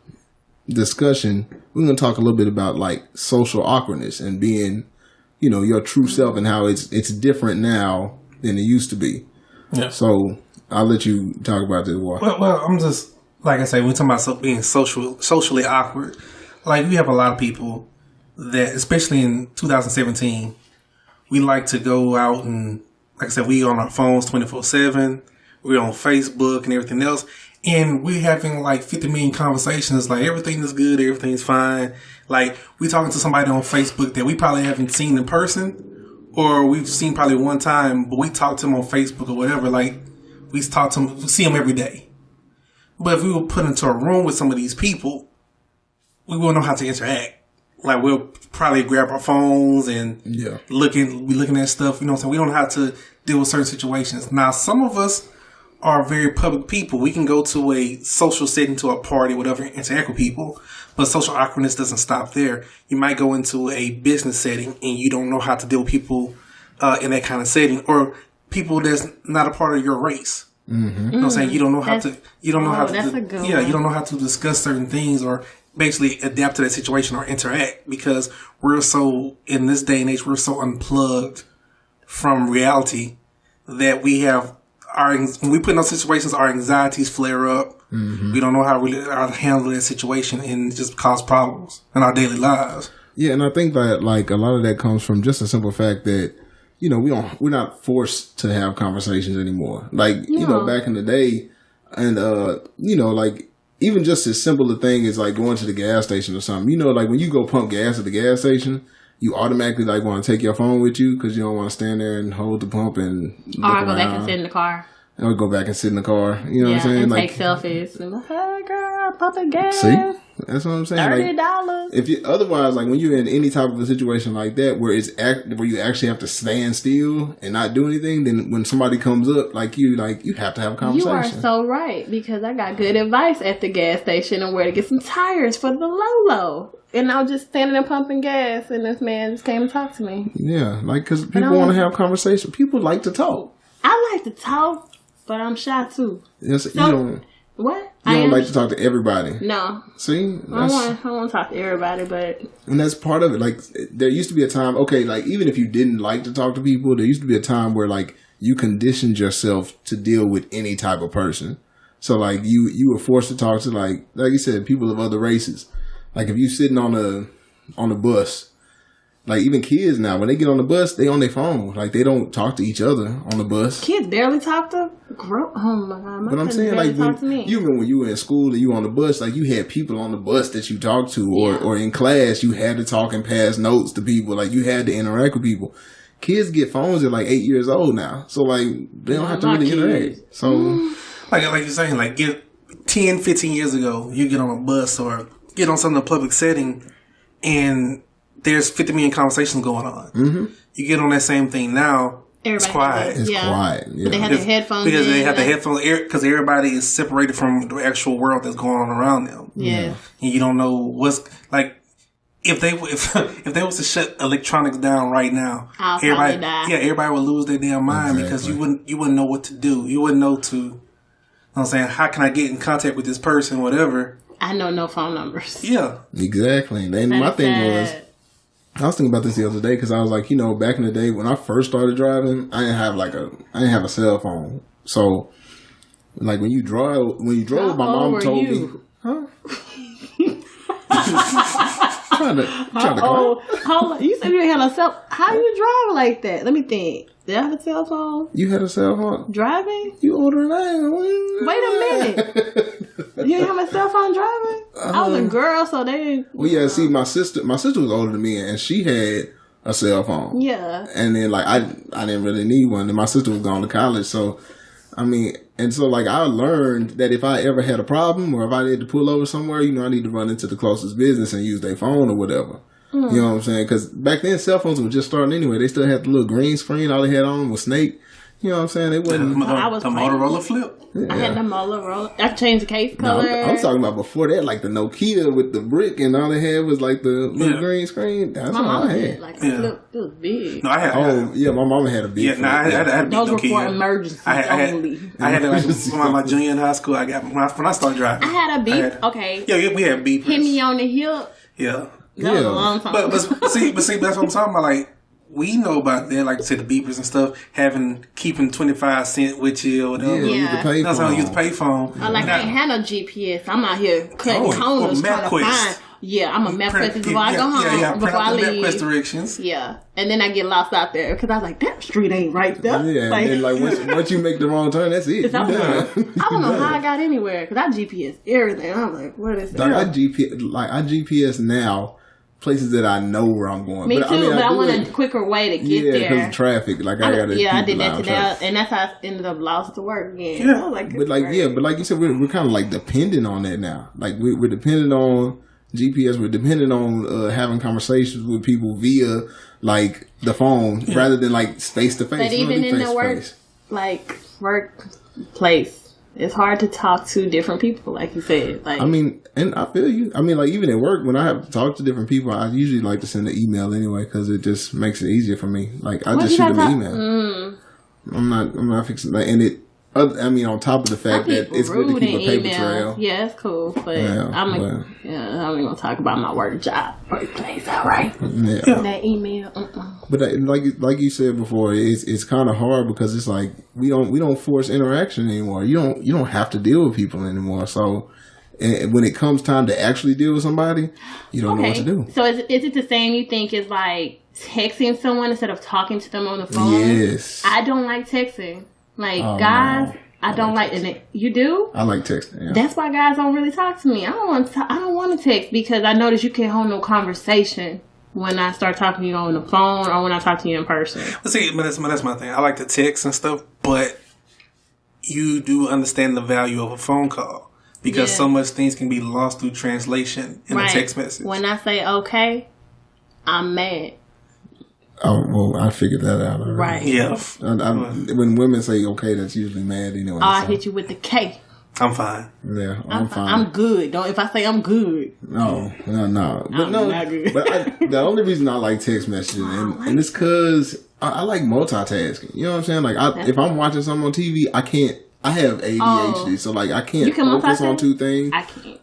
discussion, we're going to talk a little bit about like social awkwardness and being, you know, your true self and how it's different now than it used to be. Yeah. So I'll let you talk about this. Well, I'm just, like I say, we're talking about being socially awkward. Like, we have a lot of people that, especially in 2017, we like to go out and, like I said, we on our phones 24/7. We're on Facebook and everything else. And we're having like 50 million conversations, like everything is good, everything's fine. Like, we talking to somebody on Facebook that we probably haven't seen in person, or we've seen probably one time, but we talk to them on Facebook or whatever. Like, we talk to them, we see them every day. But if we were put into a room with some of these people, we wouldn't know how to interact. Like, we'll probably grab our phones and be looking at stuff. You know what I'm saying? We don't know how to deal with certain situations. Now, some of us are very public people. We can go to a social setting, to a party, whatever, and interact with people. But social awkwardness doesn't stop there. You might go into a business setting and you don't know how to deal with people in that kind of setting, or people that's not a part of your race. Mm-hmm. You know what I'm saying? You don't know how to. You don't know how to. That's a good yeah, one. you don't know how to discuss certain things or basically adapt to that situation or interact, because we're so, in this day and age, we're so unplugged from reality that we have when we put in those situations, our anxieties flare up. Mm-hmm. We don't know how to handle that situation, and it just cause problems in our daily lives. Yeah, and I think that like a lot of that comes from just the simple fact that, you know, we're not forced to have conversations anymore. Like, you know, back in the day, and you know, like even just as simple a thing as like going to the gas station or something. You know, like when you go pump gas at the gas station, you automatically like want to take your phone with you because you don't want to stand there and hold the pump and look Or I go back around. and sit in the car. Or go back and sit in the car. You know what I'm saying? And Like, take selfies. And like, hey girl, pumping gas. see, that's what I'm saying. $30. Like, if you otherwise, like when you're in any type of a situation like that where where you actually have to stand still and not do anything, then when somebody comes up like you have to have a conversation. You are so right, because I got good advice at the gas station on where to get some tires for the Lolo. And I was just standing there pumping gas, and this man just came and talked to me. Yeah, like because people want to have conversation. People like to talk. I like to talk, but I'm shy too. Yes, you don't. What? You don't like to talk to everybody. No. See? I want to talk to everybody, but... And that's part of it. Like, there used to be a time, okay, like, even if you didn't like to talk to people, there used to be a time where, like, you conditioned yourself to deal with any type of person. So, like, you were forced to talk to, like you said, people of other races. Like, if you sitting on a bus, like, even kids now, when they get on the bus, they on their phone. Like, they don't talk to each other on the bus. Kids barely talk to... Oh, my God. But I'm saying, like, even when you were in school and you were on the bus, like, you had people on the bus that you talked to. Or in class, you had to talk and pass notes to people. Like, you had to interact with people. Kids get phones at, like, 8 years old now. So, like, they don't have to really interact. So... Like you're saying, like, 10, 15 years ago, you get on a bus or get on some public setting and... There's 50 million conversations going on. Mm-hmm. You get on that same thing now, it's quiet. It's quiet. Yeah. They have the headphones because they have like, the headphones because everybody is separated from the actual world that's going on around them. Yeah, and you don't know what's like. If they was to shut electronics down right now, everybody would lose their damn mind because you wouldn't know what to do. You wouldn't know to. You know what I'm saying, how can I get in contact with this person? Whatever. I know no phone numbers. Yeah, exactly. And my thing was. I was thinking about this the other day because I was like, you know, back in the day when I first started driving, I didn't have a cell phone. So, like when you drove, my mom told me, huh? trying to hold on. You said you had a cell. How you drive like that? Let me think. Did I have a cell phone? You had a cell phone driving? You older than I am. Wait a minute. You didn't have a cell phone driving? I was a girl, so they didn't. Well, yeah. See, my sister was older than me, and she had a cell phone. Yeah. And then like I didn't really need one, and my sister was going to college, so I mean, and so like I learned that if I ever had a problem or if I need to pull over somewhere, you know, I need to run into the closest business and use their phone or whatever. You know what I'm saying? Because back then, cell phones were just starting anyway. They still had the little green screen. All they had on was Snake. You know what I'm saying? They wasn't. The Motorola Flip. Yeah. I had the Motorola. I changed the case color. No, I'm talking about before that, like the Nokia with the brick, and all they had was like the little green screen. That's what I had. Like a flip. It was big. No, I had. My mama had a big. Yeah, I had a big Those Nokia. were for emergencies only. I had it like when my junior in high school. I got when I started driving. I had a beep. Okay. Yeah, we had beepers. Hit me on the hip. Yeah. That was a long time. But see, that's what I'm talking about. Like, we know about that, like I said, the beepers and stuff, keeping 25 cents with you or whatever. Yeah. That's how I use the payphone. I ain't had no GPS. I'm out here cutting corners trying to find. Yeah, I'm a map quest before I go home. Before I leave. Map quest directions. Yeah. And then I get lost out there because I was like, that street ain't right there. Yeah, and then once you make the wrong turn, that's it. I don't know how I got anywhere because I GPS everything. I'm like, what is that? I GPS now places that I know where I'm going. Me too, but I want a quicker way to get there. Yeah, because of traffic. Like I gotta. Yeah, I did that today, and that's how I ended up lost to work again. Yeah, but like you said, we're kind of like dependent on that now. Like we're dependent on GPS. We're dependent on having conversations with people via like the phone rather than like face to face. But even in the workplace. It's hard to talk to different people, like you said. Like, I mean, and I feel you. I mean, like even at work, when I have to talk to different people, I usually like to send an email anyway because it just makes it easier for me. Like I just shoot them an email. I'm not fixing that, and it. I mean, on top of the fact that it's good to keep a paper trail. Yeah, it's cool, but I'm not gonna talk about my work job, workplace. All right, that email. But like you said before, it's kind of hard because it's like we don't force interaction anymore. You don't have to deal with people anymore. So when it comes time to actually deal with somebody, you don't know what to do. So is it the same? You think is like texting someone instead of talking to them on the phone? Yes, I don't like texting. Like, guys, no. I don't like it. You do? I like texting. Yeah. That's why guys don't really talk to me. I don't want to text because I notice you can't hold no conversation when I start talking to you on the phone or when I talk to you in person. But see, that's my thing. I like to text and stuff, but you do understand the value of a phone call because so much things can be lost through translation in a text message. When I say okay, I'm mad. Oh, well, I figured that out already. Right. Yeah. When women say okay, that's usually mad anyway. I hit you with the K. I'm fine. Yeah, I'm fine. I'm good. If I say I'm good. No. But I'm not good. But the only reason I like text messaging, and it's because I like multitasking. You know what I'm saying? Like, if I'm watching something on TV, I I have ADHD, so like I can't focus on two things.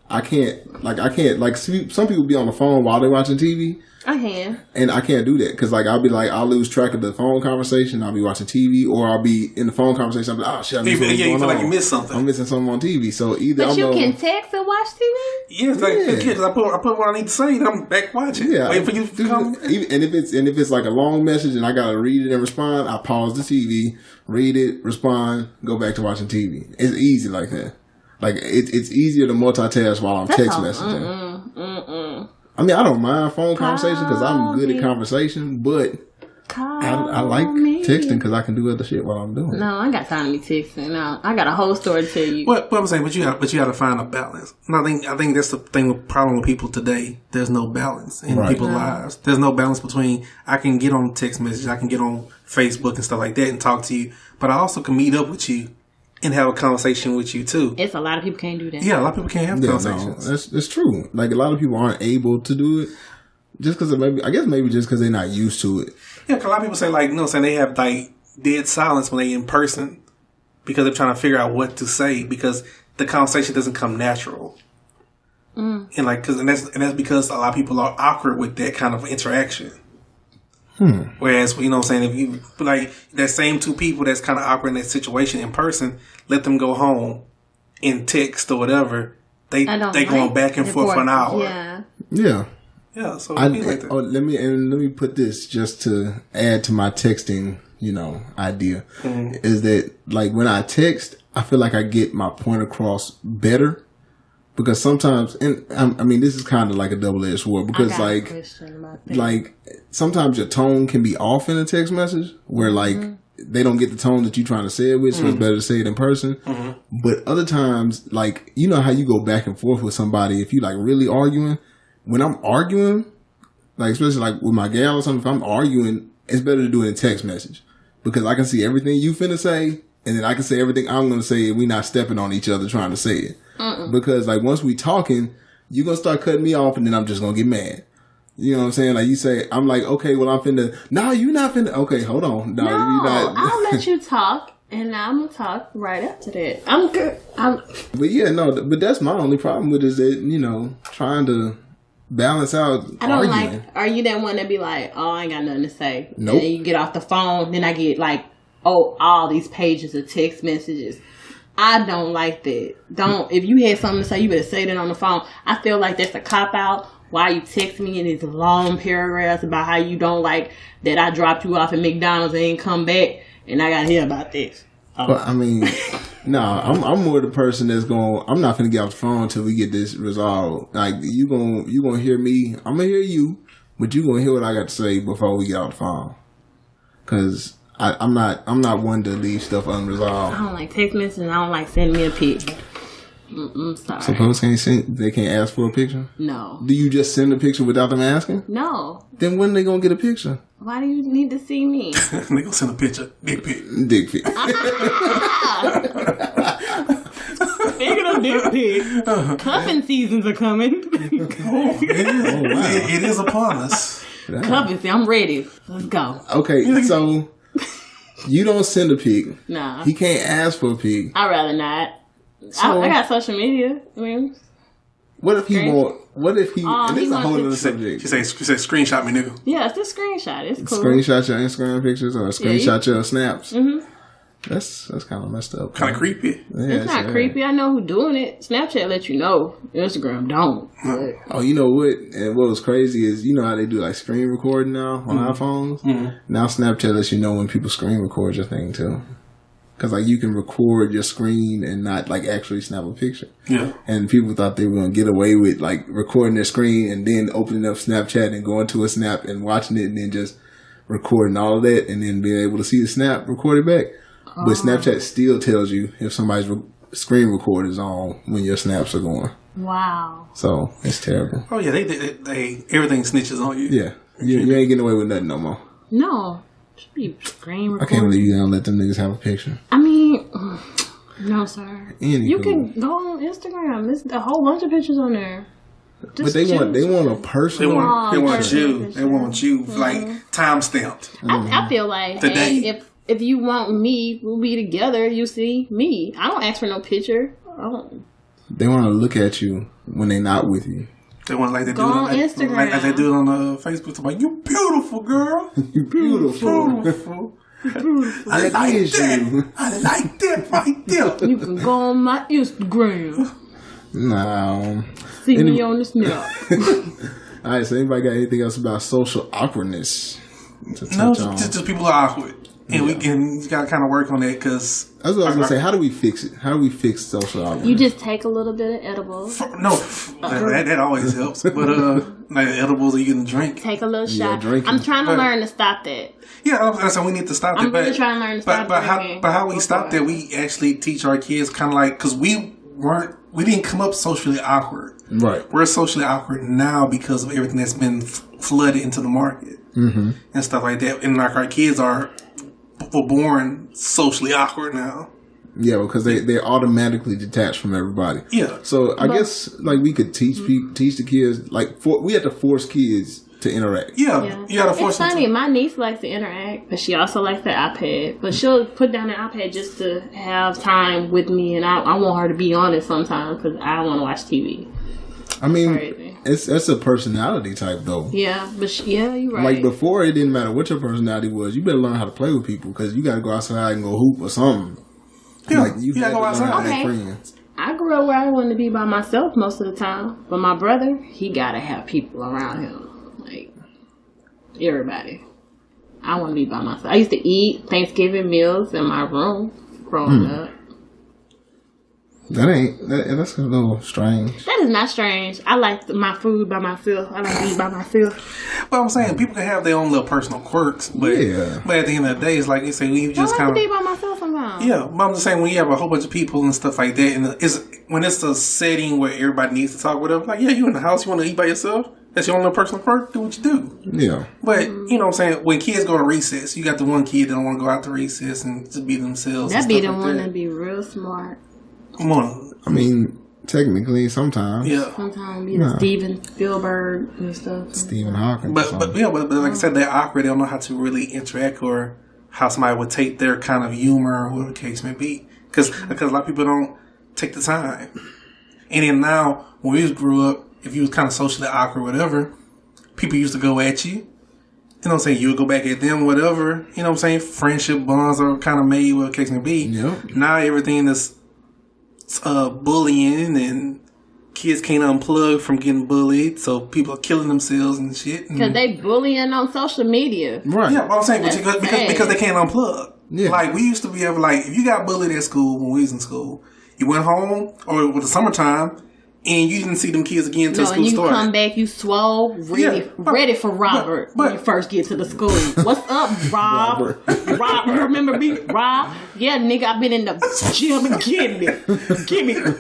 I can't. Like some people be on the phone while they're watching TV. I can. And I can't do that because like I'll lose track of the phone conversation. I'll be watching TV or I'll be in the phone conversation. I'll be like, oh shit, you feel like you missed something. I'm missing something on TV. So either But you can text and watch TV? Yeah, it's like kids. I put what I need to say and I'm back watching. Yeah. Waiting for you to come. And if it's like a long message and I gotta read it and respond, I pause the TV, read it, respond, go back to watching TV. It's easy like that. Like it's easier to multitask while I'm text messaging. I mean, I don't mind phone conversation because I'm good at conversation, but I like texting because I can do other shit while I'm doing it. No, I got time to be texting. No, I got a whole story to tell you. What I'm saying, but you got to find a balance. And I think that's the problem with people today. There's no balance in people's lives. There's no balance between I can get on text messages, I can get on Facebook and stuff like that and talk to you, but I also can meet up with you and have a conversation with you too. It's a lot of people can't do that. Yeah, a lot of people can't have conversations. No, that's true. Like a lot of people aren't able to do it just because maybe just because they're not used to it. Yeah, because a lot of people say like, saying they have like dead silence when they in person because they're trying to figure out what to say because the conversation doesn't come natural. And like, that's because a lot of people are awkward with that kind of interaction. Whereas, you know what I'm saying, if you, like, that same two people that's kind of awkward in that situation in person, let them go home in text or whatever, they going back and forth for an hour. Yeah. Yeah, so like that. Let me put this just to add to my texting, idea. Is that, like, when I text, I feel like I get my point across better. Because sometimes, and I mean, this is kind of like a double-edged sword. Because, like sometimes your tone can be off in a text message, where like they don't get the tone that you're trying to say it with, so it's better to say it in person. But other times, like you know how you go back and forth with somebody if you like really arguing. When I'm arguing, like especially like with my gal or something, if I'm arguing, it's better to do it in text message because I can see everything you finna say, and then I can say everything I'm gonna say, and we not stepping on each other trying to say it. Because like once we talking, you gonna start cutting me off and then I'm just gonna get mad. You know what I'm saying? Like you say, I'm like, okay, well I'm finna. No, you not finna. Okay, hold on. No, you not. I'll let you talk, and I'm gonna talk right after that. I'm good. But yeah, no. But that's my only problem with it is that trying to balance out. I don't arguing. Are you that one that be like, oh, I ain't got nothing to say? Nope. And then you get off the phone, then I get like, oh, all these pages of text messages. I don't like that. If you had something to say, you better say that on the phone. I feel like that's a cop-out. Why you text me in these long paragraphs about how you don't like that I dropped you off at McDonald's and ain't come back, and I got to hear about this. Well, I mean, I'm more the person that's I'm not going to get off the phone until we get this resolved. Like, you gonna hear me. I'm going to hear you, but you going to hear what I got to say before we get off the phone. Because I'm not one to leave stuff unresolved. I don't like text messages and I don't like sending me a pic. Sorry. So folks they can't ask for a picture? No. Do you just send a picture without them asking? No. Then when they gonna get a picture? Why do you need to see me? They gonna send a picture. Dick pic. Dick pic. Speaking of dick pic, cuffing seasons are coming. It is upon us. Cuffing, I'm ready. Let's go. Okay, so you don't send a pic. Nah. He can't ask for a pic. I'd rather not. So, I got social media. I mean, what if he want? What if he? And this is a whole other subject. She say, screenshot me, nigga. Yeah, it's a screenshot. It's cool. Screenshot your Instagram pictures or screenshot your snaps. That's kind of messed up. Kind of creepy. Yeah, it's not creepy. I know who's doing it. Snapchat let you know. Instagram don't. Oh, you know what? And what was crazy is how they do like screen recording now on iPhones. Now Snapchat lets you know when people screen record your thing too. Because like you can record your screen and not like actually snap a picture. Yeah. And people thought they were gonna get away with like recording their screen and then opening up Snapchat and going to a snap and watching it and then just recording all of that and then being able to see the snap recorded back. But Snapchat still tells you if somebody's screen record is on when your snaps are going. Wow. So it's terrible. Oh yeah, they everything snitches on you. Yeah. You ain't getting away with nothing no more. No. Screen recording. I can't believe you don't let them niggas have a picture. I mean, no, sir. You can go on Instagram. There's a whole bunch of pictures on there. But they want a personal. They want you. They want you like time stamped. I feel like if if you want me, we'll be together. You see me. I don't ask for no picture. They want to look at you when they're not with you. They want like they Go do on Instagram. like they do it on Facebook. They're like, you beautiful girl. You beautiful. I like that. I like that right there. You can go on my Instagram. No. See me on the snap. All right, so anybody got anything else about social awkwardness to touch No, on? just people are awkward. And we got to kind of work on that because... That's what I was going to say. How do we fix it? How do we fix social awkwardness? You just take a little bit of edibles. That always helps. But like edibles, you can drink. Take a little shot. drinking. I'm trying to learn to stop that. Yeah, so we need to stop that. I'm really trying to learn to stop drinking. But how we stop that, we actually teach our kids kind of like... Because we didn't come up socially awkward. Right. We're socially awkward now because of everything that's been flooded into the market. Mm-hmm. And stuff like that. And like our kids were born socially awkward now. Yeah, because they're automatically detached from everybody. Yeah. So I guess like we could teach the kids we have to force kids to interact. Yeah. You gotta force It's funny. them to. My niece likes to interact, but she also likes the iPad. But she'll put down the iPad just to have time with me, and I want her to be on it sometimes because I want to watch TV. I mean, Crazy. it's a personality type though. Yeah, but you're right. Like before, it didn't matter what your personality was. You better learn how to play with people because you got to go outside and go hoop or something. Yeah, like you gotta go outside. Make friends. I grew up where I wanted to be by myself most of the time, but my brother, he gotta have people around him, like everybody. I want to be by myself. I used to eat Thanksgiving meals in my room growing up. That's a little strange. That is not strange. I like my food by myself. I like to eat by myself. But I'm saying people can have their own little personal quirks, but at the end of the day, it's like you say, we just I kind like of to be by myself sometimes. yeah. But I'm just saying when you have a whole bunch of people and stuff like that, and when it's a setting where everybody needs to talk with them, like you in the house, you want to eat by yourself. That's your own little personal quirk. Do what you do. Yeah. But you know what I'm saying. When kids go to recess, you got the one kid that don't want to go out to recess and just be themselves. That be the like one that that be real smart. Come on. I mean, technically, sometimes. Yeah. Sometimes be the Steven Spielberg and stuff. Stephen Hawking. But like I said, they're awkward. They don't know how to really interact or how somebody would take their kind of humor or whatever the case may be. Because a lot of people don't take the time. And then now, when we grew up, if you was kind of socially awkward or whatever, people used to go at you. You know what I'm saying? You would go back at them, whatever. You know what I'm saying? Friendship bonds are kind of made, whatever the case may be. Yep. Now everything is bullying and kids can't unplug from getting bullied, so people are killing themselves and shit. Because they bullying on social media. Right. Yeah, but I'm saying because they can't unplug. Yeah. Like we used to be able, like, if you got bullied at school when we was in school, you went home or with the summertime and you didn't see them kids again until school and you started. come back, you swole, ready for Robert when you first get to the school. What's up, Rob? Rob, you remember me? Rob? Yeah, nigga, I've been in the gym and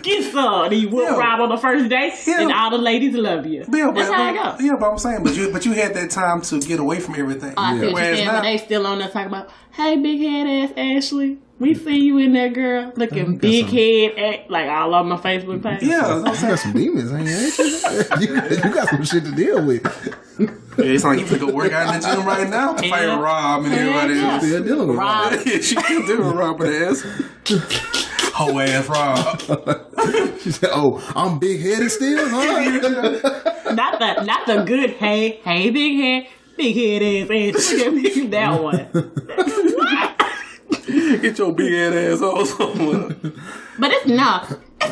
get some. And you whoop Rob on the first day, and all the ladies love you. That's how I go. Yeah, but I'm saying, but you had that time to get away from everything. I see what you're saying, but they still on there talking about, hey, big head ass Ashley. We see you in there, girl, looking big head, like all on my Facebook page. Yeah, you got some demons, ain't you? You got some shit to deal with. Yeah, it's like you could go work out in the gym right now to fight Rob and everybody else. Still dealing with Rob. Yeah, she still dealing with Rob ass. Whole ass Rob. She said, "Oh, I'm big headed still, huh?" not the good hey big head ass. That one. Get your big ass on somewhere. But it's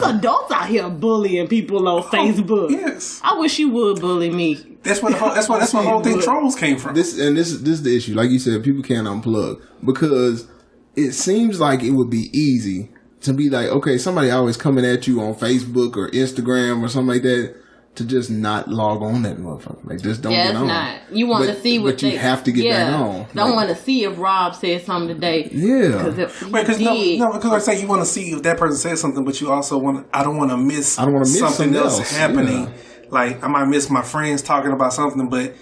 adults out here bullying people on Facebook. Yes. I wish you would bully me. That's where the whole thing trolls came from. This is the issue. Like you said, people can't unplug because it seems like it would be easy to be like, okay, somebody always coming at you on Facebook or Instagram or something like that, to just not log on that motherfucker. Like, just don't get on. Not. You want to see what but you have to get back on. Don't want to see if Rob said something today. Yeah. Because I say you want to see if that person says something, but you also I don't want to miss something else happening. Yeah. Like, I might miss my friends talking about something, but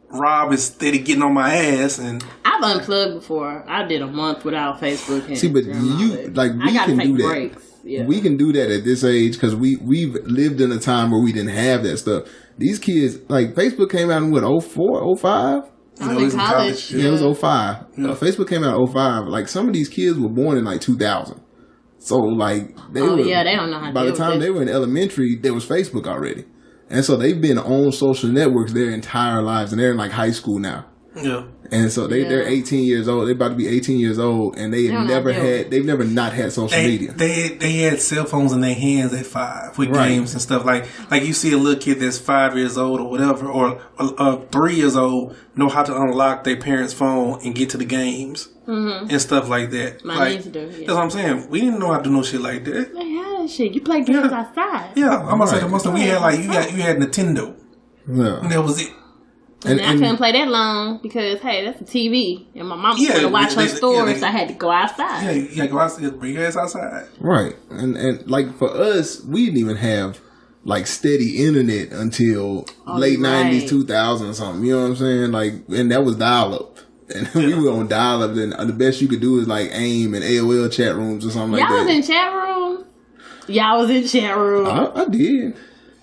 Rob is steady getting on my ass. And I've unplugged before. I did a month without Facebook. See, but we can do that. Breaks. Yeah. We can do that at this age because we've lived in a time where we didn't have that stuff. These kids, like, Facebook came out in what, 04, 05? I was in college. Yeah, it was 05. Facebook came out in 05. Like, some of these kids were born in, like, 2000. So, like, they they don't know how to by deal the time with they were in elementary, there was Facebook already. And so they've been on social networks their entire lives, and they're in, like, high school now. Yeah. And so they're 18 years old. They're about to be 18 years old, and they've never not had social media. They had cell phones in their hands at 5 with games and stuff. Like you see a little kid that's 5 years old or whatever, or 3 years old, know how to unlock their parents' phone and get to the games and stuff like that. My niece do. Yeah. That's what I'm saying. We didn't know how to do no shit like that. They had that shit. You play games outside. Yeah, I'm gonna say the most we had like you had Nintendo. Yeah. And that was it. And I couldn't play that long because, hey, that's a TV. And my mom was going to watch her stories, so I had to go outside. Yeah, you got to go outside, bring your ass outside. Right. And like, for us, we didn't even have, like, steady internet until late 90s, 2000 or something. You know what I'm saying? Like, and that was dial-up. And we were on dial-up, and the best you could do is, like, AIM and AOL chat rooms or something like that. Y'all was in chat rooms? Y'all was in chat rooms. I did.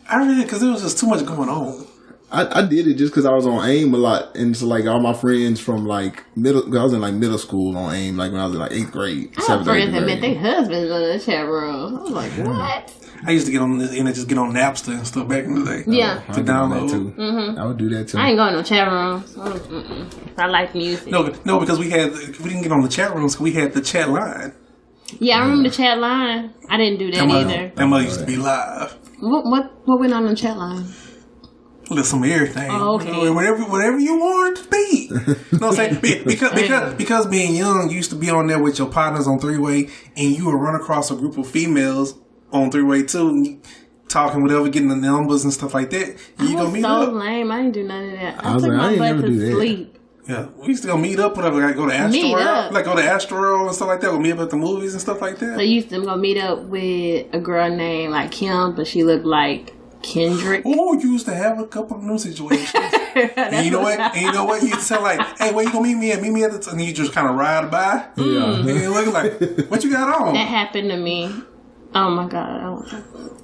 I did because there was just too much going on. I did it just because I was on AIM a lot, and so like all my friends from like I was in like middle school on AIM, like when I was in like 8th grade. I have friends that met their husbands on the chat room. I was like, what? I used to get on the internet, just get on Napster and stuff back in the day. Yeah, to download. Too. I would do that too. I ain't going to no chat rooms. I like music. No, because we didn't get on the chat rooms. We had the chat line. Yeah, I remember the chat line. I didn't do that either. That mother used to be live. What went on the chat line? Listen to everything. Oh, okay. Whatever you want to be. You know what I'm saying? Because being young, you used to be on there with your partners on three-way, and you would run across a group of females on three-way too, and talking whatever, getting the numbers and stuff like that. And you go meet up. Lame. I didn't do none of that. I took my butt to sleep. Yeah, we used to go meet up, whatever. Like go to Astros and stuff like that. Go meet up at the movies and stuff like that. So you used to go meet up with a girl named like Kim, but she looked like Kendrick. Oh, you used to have a couple of new situations. And you know what? You used to say like, "Hey, where you gonna meet me at? Meet me at the." And you just kind of ride by. Yeah. And you look like, "What you got on?" That happened to me. Oh my god.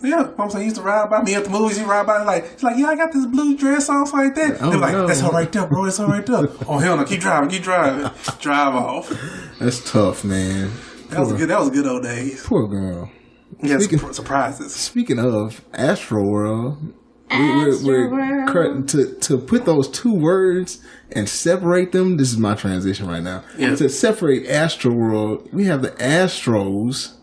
Yeah, I'm saying, you used to ride by me at the movies. You ride by like, she's like, "Yeah, I got this blue dress on," like that. They're like, "That's her right there, bro. It's her right there." Oh hell no! Keep driving. Drive off. That's tough, man. That was good old days. Poor girl. Yeah, surprises. Speaking of Astroworld, we're to put those two words and separate them. This is my transition right now. Yeah. To separate Astroworld, we have the Astros.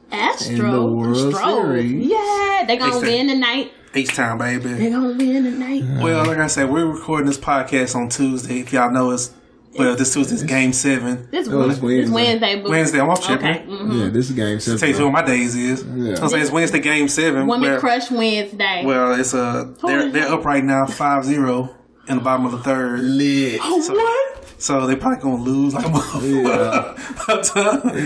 In the World Series. Yeah, they're gonna win tonight. H-Town, baby. They're gonna win tonight. Well, like I said, we're recording this podcast on Tuesday. If y'all know us. Well, this Tuesday's Game 7. This Wednesday. Wednesday, I'm off tripping. Okay. Mm-hmm. Yeah, this is Game 7. Tell you what my days is. Yeah. I'm saying it's Wednesday, Game 7. Women Crush Wednesday. Well, it's they're up right now, 5-0 in the bottom of the third. Lit. What? So they probably gonna lose like a motherfucker.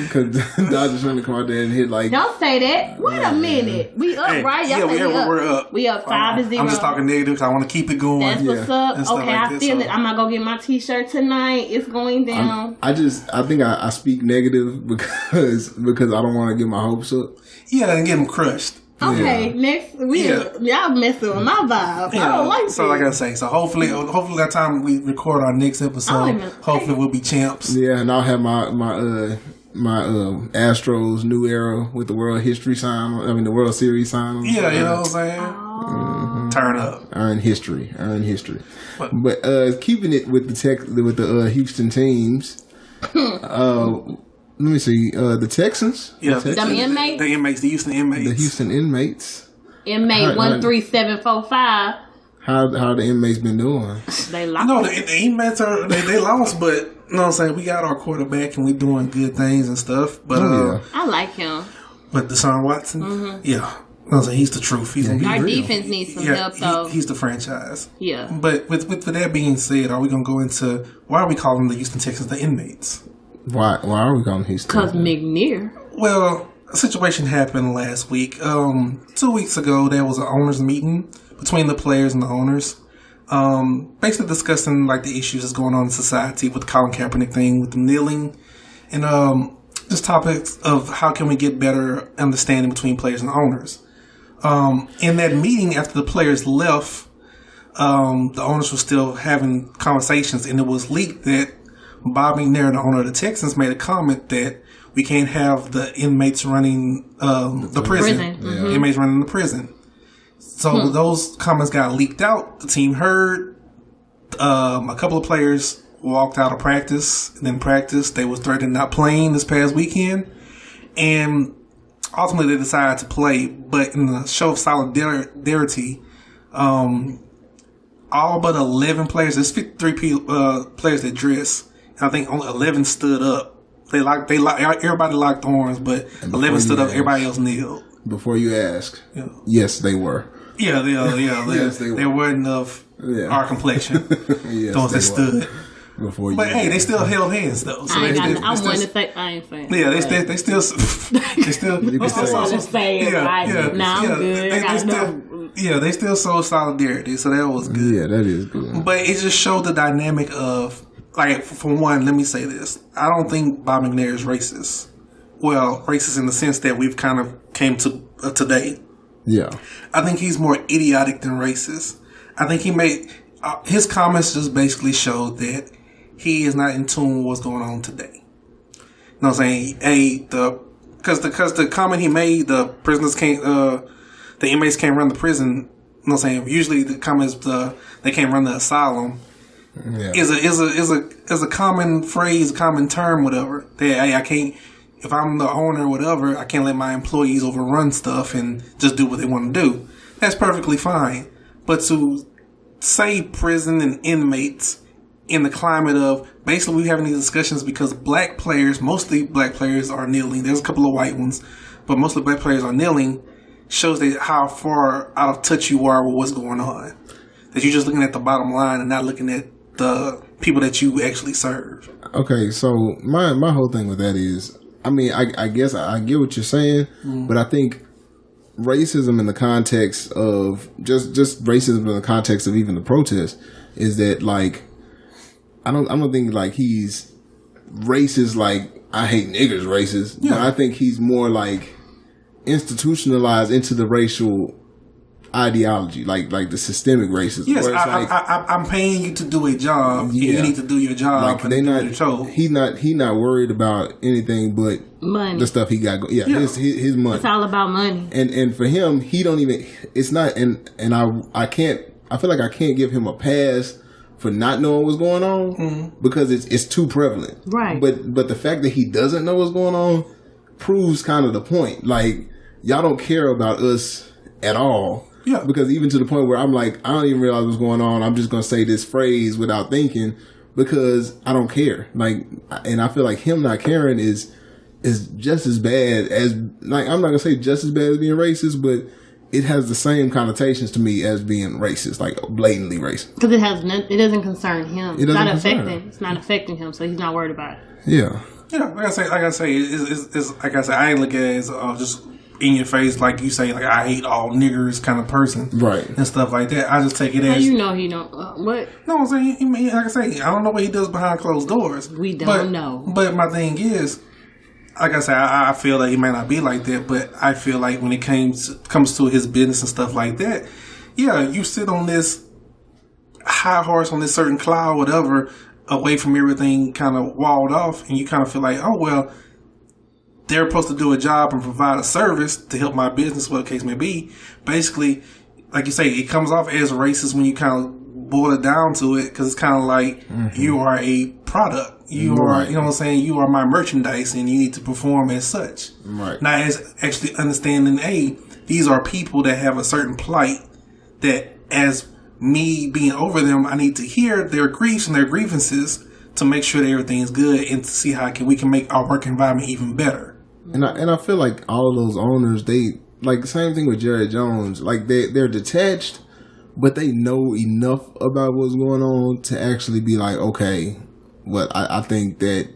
Because Dodgers trying to come out there and hit like. Don't say that. Wait a minute. We up, right? Yeah, we're up. We up 5-0. I'm just talking negative because I want to keep it going. That's what's up. Okay, like I feel it. I'm not gonna get my T-shirt tonight. It's going down. I think I speak negative because I don't want to get my hopes up. Yeah, and get them crushed. Okay, next y'all messing with my vibe. Yeah. I don't like so like I say, so hopefully that time we record our next episode, hopefully we'll be champs. Yeah, and I'll have my Astros new era with the World History sign. The World Series sign. Yeah, you know what I'm saying. Mm-hmm. Turn up, earn history. But keeping it with the Houston teams. Let me see. The Texans. Yeah, the inmates. The Houston inmates. The Houston inmates. Inmate 13745. How the inmates been doing? They lost. No, the inmates they lost, but you know what I'm saying, we got our quarterback and we doing good things and stuff. But I like him. But Deshaun Watson, yeah. I'm saying he's the truth. Our defense needs some help, though. He's the franchise. Yeah. But with that being said, are we going to go into why are we calling the Houston Texans the inmates? Why are we calling Houston? Because McNair. Well, a situation happened last week. 2 weeks ago, there was an owners meeting between the players and the owners, basically discussing like the issues that's going on in society with the Colin Kaepernick thing, with the kneeling, and just topics of how can we get better understanding between players and owners. In that meeting, after the players left, the owners were still having conversations, and it was leaked that Bob McNair, the owner of the Texans, made a comment that we can't have the inmates running the prison. Mm-hmm. Inmates running the prison. So those comments got leaked out. The team heard. A couple of players walked out of practice. And then practice, they was threatened not playing this past weekend. And ultimately, they decided to play. But in the show of solidarity, all but 11 players, there's 53 players that dress. And I think only 11 stood up. Everybody locked arms, but 11 stood up, everybody else kneeled. Before you ask, yes, they were. Yeah. Yes, they were. There weren't enough our completion. Yes, those that stood. Before you but hey, ask. they still held hands though. So I wanted to say I ain't saying. Yeah, they still say it. They still showed solidarity, so that was good. Yeah, that is good. But it just showed the dynamic of, like, for one, let me say this: I don't think Bob McNair is racist. Well, racist in the sense that we've kind of came to today. Yeah, I think he's more idiotic than racist. I think he made his comments just basically showed that he is not in tune with what's going on today. You know what I'm saying? Because the comment he made, the prisoners can't, the inmates can't run the prison. You know what I'm saying? Usually the comments, they can't run the asylum. Yeah. Is a common phrase, a common term, whatever. That, hey, I can't. If I'm the owner or whatever, I can't let my employees overrun stuff and just do what they want to do. That's perfectly fine. But to say prison and inmates in the climate of, basically we're having these discussions because mostly black players are kneeling. There's a couple of white ones, but mostly black players are kneeling, shows that how far out of touch you are with what's going on. That you're just looking at the bottom line and not looking at the people that you actually serve. Okay, so my whole thing with that is, I mean, I guess I get what you're saying, but I think racism in the context of just racism in the context of even the protest is that, like, I don't think like he's racist, like I hate niggers racist, but I think he's more like institutionalized into the racial ideology, like the systemic racism. Yes, I'm paying you to do a job. And you need to do your job. Like they not. He's not worried about anything but money. The stuff he got. His money. It's all about money. And for him, he don't even. It's not. And I can't. I feel like I can't give him a pass for not knowing what's going on because it's too prevalent. Right. But the fact that he doesn't know what's going on proves kind of the point. Like, y'all don't care about us at all. Yeah. Because even to the point where I'm like, I don't even realize what's going on. I'm just going to say this phrase without thinking because I don't care. Like, and I feel like him not caring is just as bad as, like, I'm not going to say just as bad as being racist, but it has the same connotations to me as being racist, like blatantly racist. Because it doesn't concern him. It's not affecting him, so he's not worried about it. Yeah. Yeah, like I say, it's like I said, I ain't look at it as just in your face, like you say, like I hate all niggers kind of person, right, and stuff like that. I just take it as, how you know he don't what? No, I'm saying, like I say, I don't know what he does behind closed doors. We don't know. But my thing is, like I say, I feel that he may not be like that, but I feel like when it comes to his business and stuff like that, yeah, you sit on this high horse on this certain cloud, whatever, away from everything, kind of walled off, and you kind of feel like, oh well, they're supposed to do a job and provide a service to help my business, whatever the case may be. Basically, like you say, it comes off as racist when you kind of boil it down to it, because it's kind of like you are a product. You are, you know what I'm saying? You are my merchandise, and you need to perform as such. Right. Not as actually understanding, hey, these are people that have a certain plight that, as me being over them, I need to hear their griefs and their grievances to make sure that everything's good and to see how we can make our work environment even better. And I feel like all of those owners, they, like, same thing with Jerry Jones, like they're detached, but they know enough about what's going on to actually be like, okay, well, I think that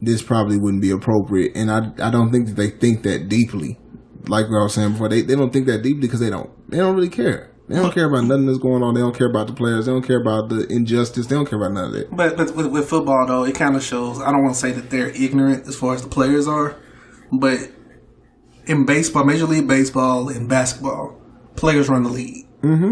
this probably wouldn't be appropriate. And I don't think that they think that deeply. Like what I was saying before, they don't think that deeply because they don't really care. They don't care about nothing that's going on. They don't care about the players. They don't care about the injustice. They don't care about none of that. But with football, though, it kind of shows, I don't want to say that they're ignorant as far as the players are, but in baseball, Major League Baseball and basketball, players run the league.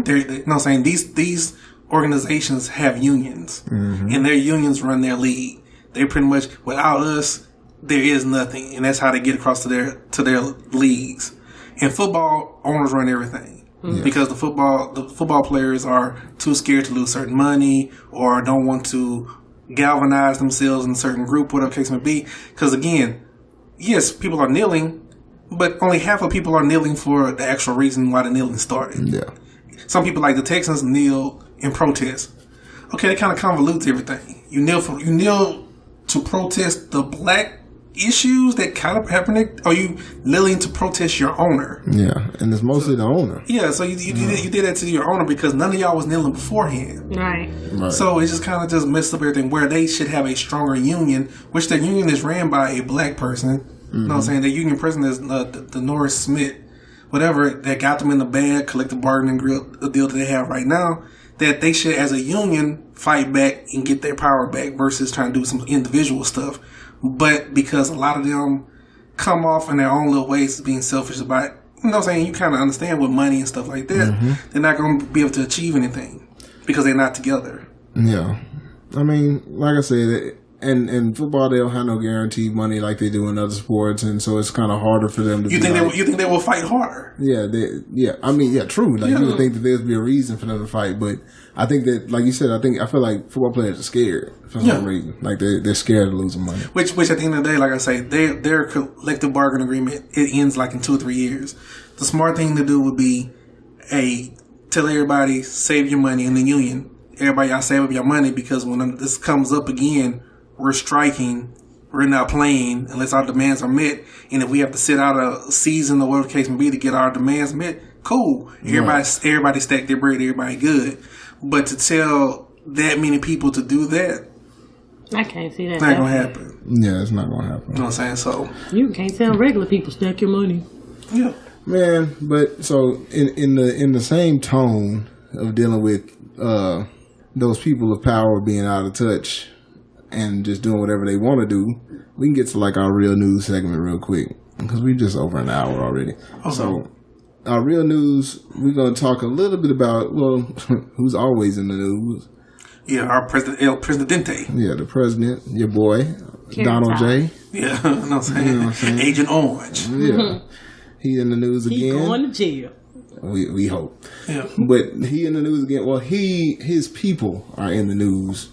They're, you know what I'm saying? These organizations have unions, and their unions run their league. They pretty much, without us, there is nothing, and that's how they get across to their leagues. And football owners run everything because the football players are too scared to lose certain money or don't want to galvanize themselves in a certain group, whatever the case may be. Because again, yes, people are kneeling, but only half of people are kneeling for the actual reason why the kneeling started. Yeah. Some people, like the Texans, kneel in protest. Okay, that kind of convolutes everything. You kneel to protest the black issues that kind of happen, or you kneeling to protest your owner. Yeah, and it's mostly the owner. Yeah, so you did that to your owner because none of y'all was kneeling beforehand. Right. So it just kind of just messed up everything where they should have a stronger union, which their union is ran by a black person. You know what I'm saying? The union president is the Norris Smith, whatever, that got them in the bad collective bargaining deal that they have right now, that they should, as a union, fight back and get their power back versus trying to do some individual stuff. But because a lot of them come off in their own little ways as being selfish about, you know what I'm saying, you kind of understand with money and stuff like that, they're not going to be able to achieve anything because they're not together. Yeah. I mean, like I said, in football, they don't have no guaranteed money like they do in other sports, and so it's kind of harder for them to you think they will fight harder? Yeah. I mean, yeah, true. Like, you would think that there'd be a reason for them to fight, but I think that, like you said, I feel like football players are scared for some reason. Like, they're scared of losing money. Which at the end of the day, like I say, their collective bargaining agreement, it ends like in 2 or 3 years. The smart thing to do would be, tell everybody, save your money in the union. Everybody, y'all save up your money because when this comes up again, we're striking, we're not playing unless our demands are met. And if we have to sit out a season or whatever the case may be to get our demands met, cool. Everybody stack their bread, everybody good. But to tell that many people to do that, I can't see that. It's not going to happen. Yeah, it's not going to happen. You know what I'm saying? So you can't tell regular people stack your money. Yeah. Man, but so in the same tone of dealing with those people of power being out of touch and just doing whatever they want to do, we can get to like our real news segment real quick because we're just over an hour already. Okay. So our real news, we're going to talk a little bit about, well, who's always in the news. Yeah, our president, El Presidente. Yeah, the president, your boy, Donald J. Yeah, you know what I'm saying? Agent Orange. Yeah. He in the news again. He going to jail. We hope. Yeah. But he in the news again. Well, his people are in the news,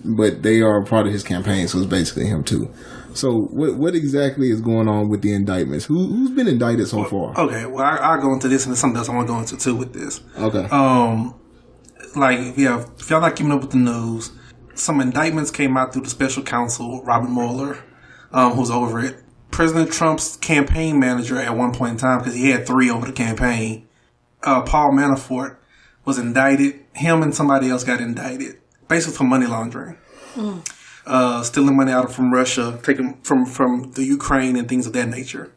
but they are part of his campaign, so it's basically him too. So what exactly is going on with the indictments? Who's been indicted so far? Okay, well, I'll go into this, and there's something else I want to go into too with this. Okay. Like, if y'all not keeping up with the news, some indictments came out through the special counsel, Robert Mueller, who's over it. President Trump's campaign manager at one point in time, because he had 3 over the campaign, Paul Manafort, was indicted. Him and somebody else got indicted, basically for money laundering. Stealing money out from Russia, taking from the Ukraine and things of that nature.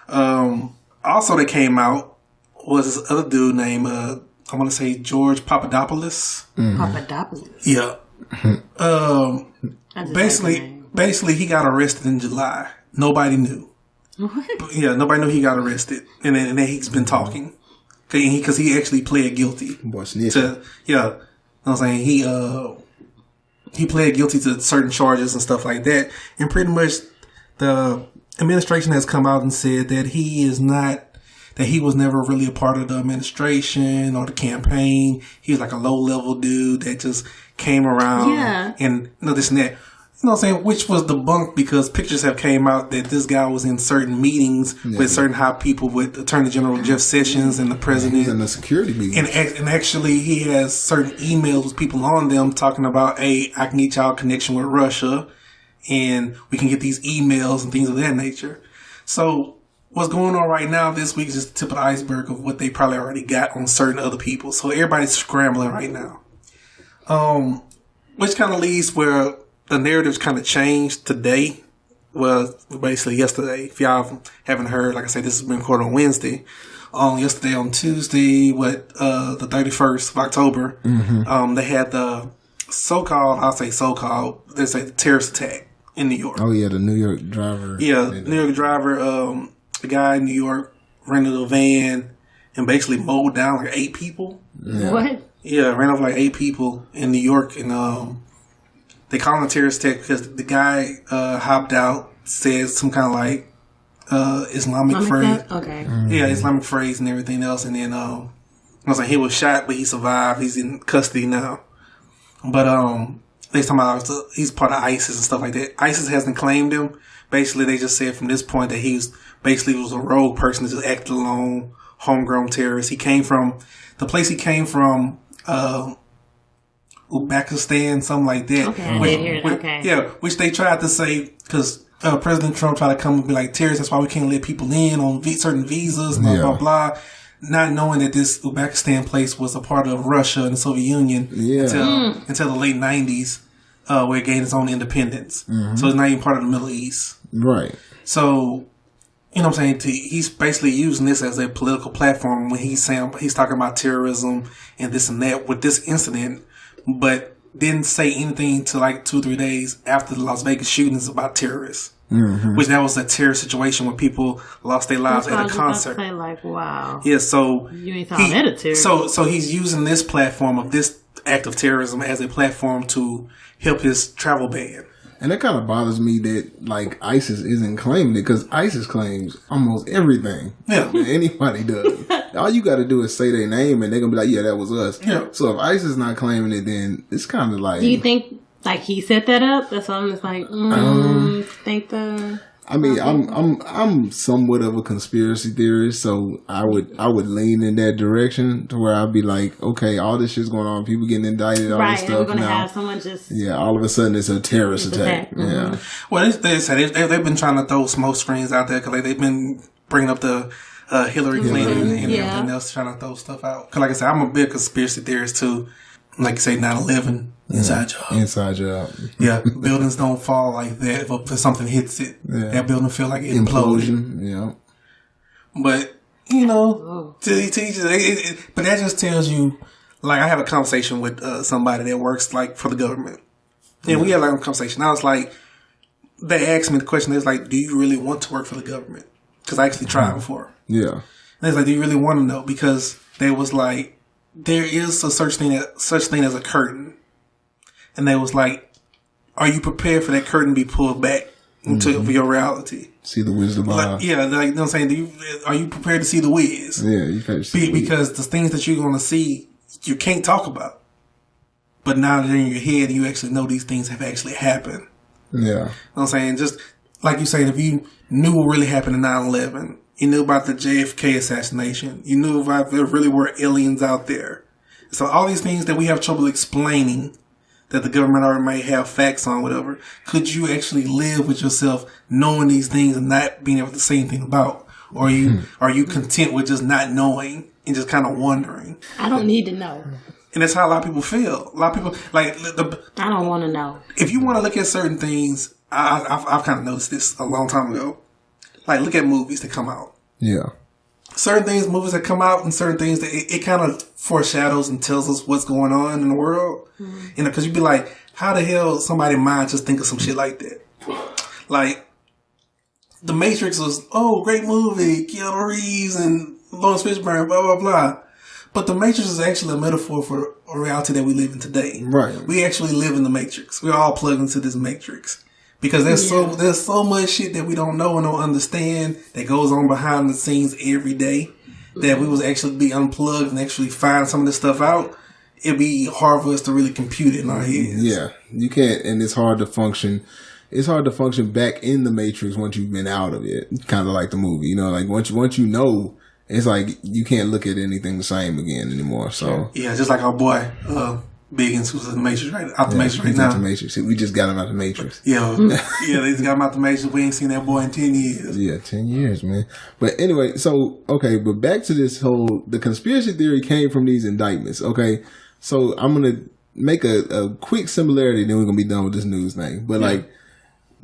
Also that came out was this other dude named, I want to say George Papadopoulos. Papadopoulos? Yeah. Basically he got arrested in July. Nobody knew. What? Yeah, nobody knew he got arrested. And then he's been talking. Because he actually pled guilty. Boy, snitching. You know what I'm saying? He pled guilty to certain charges and stuff like that. And pretty much the administration has come out and said that he was never really a part of the administration or the campaign. He was like a low-level dude that just came around and this and that. You know what I'm saying? Which was debunked because pictures have came out that this guy was in certain meetings with certain high people, with Attorney General Jeff Sessions and the president. He's in the security meeting. And actually he has certain emails with people on them talking about, hey, I can get y'all a connection with Russia and we can get these emails and things of that nature. So what's going on right now this week is just the tip of the iceberg of what they probably already got on certain other people. So everybody's scrambling right now. Which kind of leads where the narrative's kind of changed today. Well, basically yesterday. If y'all haven't heard, like I said, this has been recorded on Wednesday. Yesterday on Tuesday, the 31st of October, they had the they say the terrorist attack in New York. Oh yeah, the New York driver. Yeah, New York driver, a guy in New York rented a van and basically mowed down like 8 people. Yeah. What? Yeah, ran over like 8 people in New York, and they call him a terrorist attack because the guy hopped out, said some kind of like Islamic phrase. Okay. Yeah, Islamic phrase and everything else, and then I was like, he was shot, but he survived. He's in custody now. But they talking about he's part of ISIS and stuff like that. ISIS hasn't claimed him. Basically, they just said from this point that he was a rogue person that just acted alone, homegrown terrorist. He came from the place he came from, Uzbekistan, something like that. Okay, Yeah, which they tried to say because President Trump tried to come and be like terrorists. That's why we can't let people in on certain visas, blah blah blah. Not knowing that this Uzbekistan place was a part of Russia and the Soviet Union until the late 90s, where it gained its own independence. Mm-hmm. So it's not even part of the Middle East. Right. So, you know what I'm saying? He's basically using this as a political platform when he's talking about terrorism and this and that with this incident, but didn't say anything to like 2-3 days after the Las Vegas shootings about terrorists. Mm-hmm. Which that was a terror situation where people lost their lives at a concert. Say like, wow. Yeah, so you ain't calling that a terrorist. So he's using this platform of this act of terrorism as a platform to help his travel ban. And that kind of bothers me that like ISIS isn't claiming it because ISIS claims almost everything. Yeah, that anybody does. All you got to do is say their name, and they're gonna be like, "Yeah, that was us." Yeah. So if ISIS is not claiming it, then it's kind of like. Do you think? Like he set that up. That's why I'm just like, think the. I mean, I'm somewhat of a conspiracy theorist, so I would lean in that direction to where I'd be like, okay, all this shit's going on, people getting indicted, all this stuff. Right, and we're gonna now. have someone just. Yeah, all of a sudden it's a terrorist attack. Mm-hmm. Yeah. Well, they've been trying to throw smoke screens out there because they've been bringing up the Hillary Clinton and everything else, trying to throw stuff out. Because like I said, I'm a big conspiracy theorist too. Like you say, 9/11. Inside job. Inside job. Yeah, buildings don't fall like that if something hits it. Yeah. That building feel like it imploded. Yeah. But, you know, but that just tells you, like, I have a conversation with somebody that works, like, for the government. And we had, like, a conversation. I was like, they asked me the question, they was like, do you really want to work for the government? Because I actually tried before. Yeah. And they was like, do you really want to know? Because they was like, there is a such thing as a curtain. And they was like, are you prepared for that curtain to be pulled back into your reality? See the wisdom. Like, yeah, like, you know what I'm saying? Are you prepared to see the whiz? Yeah, you can't see because the things that you're going to see, you can't talk about. But now they're in your head, you actually know these things have actually happened. Yeah. You know what I'm saying? Just like you said, if you knew what really happened in 9/11, you knew about the JFK assassination, you knew about there really were aliens out there. So all these things that we have trouble explaining, that the government already might have facts on, whatever, could you actually live with yourself knowing these things and not being able to say anything about? Or are you content with just not knowing and just kind of wondering? I don't need to know. And that's how a lot of people feel. A lot of people, like, I don't want to know. If you want to look at certain things, I've kind of noticed this a long time ago. Like, look at movies that come out. Yeah. Certain things, movies that come out, and certain things that it kind of foreshadows and tells us what's going on in the world. Mm-hmm. You know, because you'd be like, how the hell somebody mind just think of some shit like that? Like, The Matrix was, great movie, Keanu Reeves and Lawrence Fishburne, blah, blah, blah. But The Matrix is actually a metaphor for a reality that we live in today. Right. We actually live in the Matrix. We're all plugged into this Matrix. Because there's so much shit that we don't know and don't understand that goes on behind the scenes every day that we was actually be unplugged and actually find some of this stuff out. It'd be hard for us to really compute it in our heads. Yeah, you can't, and it's hard to function. It's hard to function back in the Matrix once you've been out of it. Kind of like the movie, you know, like once you know, it's like you can't look at anything the same again anymore. So yeah, just like our boy Biggins, who's in the Matrix out the Matrix right now. The Matrix. We just got him out the Matrix. Yeah, they just got him out the Matrix. We ain't seen that boy in 10 years. Yeah, 10 years, man. But anyway, so okay, but back to this the conspiracy theory came from these indictments. Okay, so I'm gonna make a quick similarity, then we're gonna be done with this news thing. But like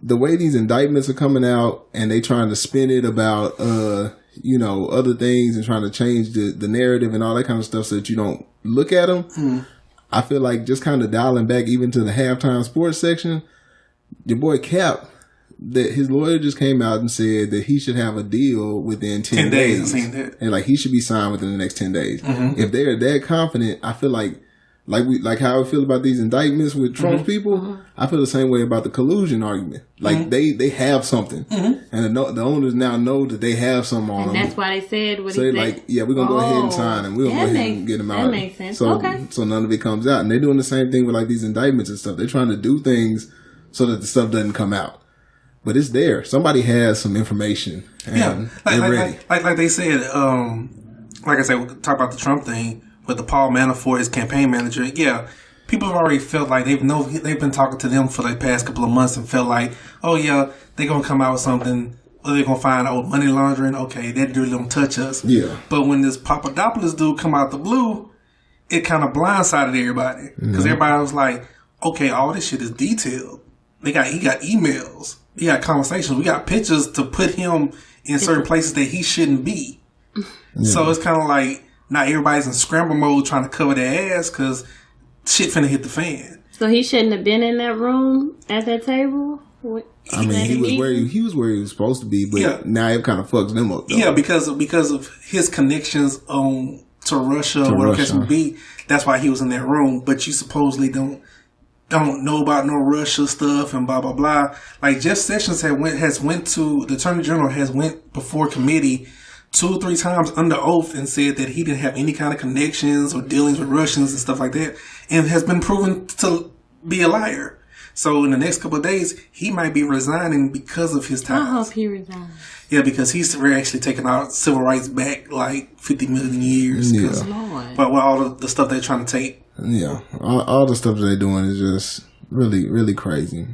the way these indictments are coming out, and they trying to spin it about other things and trying to change the narrative and all that kind of stuff so that you don't look at them. I feel like just kind of dialing back even to the halftime sports section, your boy Cap that his lawyer just came out and said that he should have a deal within 10 days. I've seen that. And like he should be signed within the next 10 days. If they're that confident, I feel like how I feel about these indictments with Trump's people, I feel the same way about the collusion argument. Like they have something, and the owners now know that they have something on them. And that's why they said what So he they're said. like, yeah, we're gonna go ahead and sign him. We're gonna go ahead and get him out. That makes sense. So Okay. so none of it comes out, and they're doing the same thing with like these indictments and stuff. They're trying to do things so that the stuff doesn't come out. But it's there. Somebody has some information. And they're ready. Like they said, like I said, we talk about the Trump thing with the Paul Manafort, his campaign manager. Yeah, people have already felt like they've been talking to them for the past couple of months and felt like, oh yeah, they're gonna come out with something. Or they're gonna find money laundering. Okay, that dude don't touch us. Yeah. But when this Papadopoulos dude come out the blue, it kind of blindsided everybody because everybody was like, okay, all this shit is detailed. He got emails. He got conversations. We got pictures to put him in certain places that he shouldn't be. So it's kind of like now everybody's in scramble mode trying to cover their ass because shit finna hit the fan. So he shouldn't have been in that room at that table? I mean, he was where he was supposed to be, but now it kind of fucks them up, though. Yeah, because of his connections to Russia or whatever it would be. That's why he was in that room. But you supposedly don't know about no Russia stuff and blah blah blah. Like Jeff Sessions the Attorney General has went before committee 2 or 3 times under oath and said that he didn't have any kind of connections or dealings with Russians and stuff like that, and has been proven to be a liar. So in the next couple of days, he might be resigning because of his ties. I hope he resigns. Yeah, because he's actually taking our civil rights back like 50 million years. Lord. But with all of the stuff they're trying to take. Yeah, all the stuff that they're doing is just really, really crazy.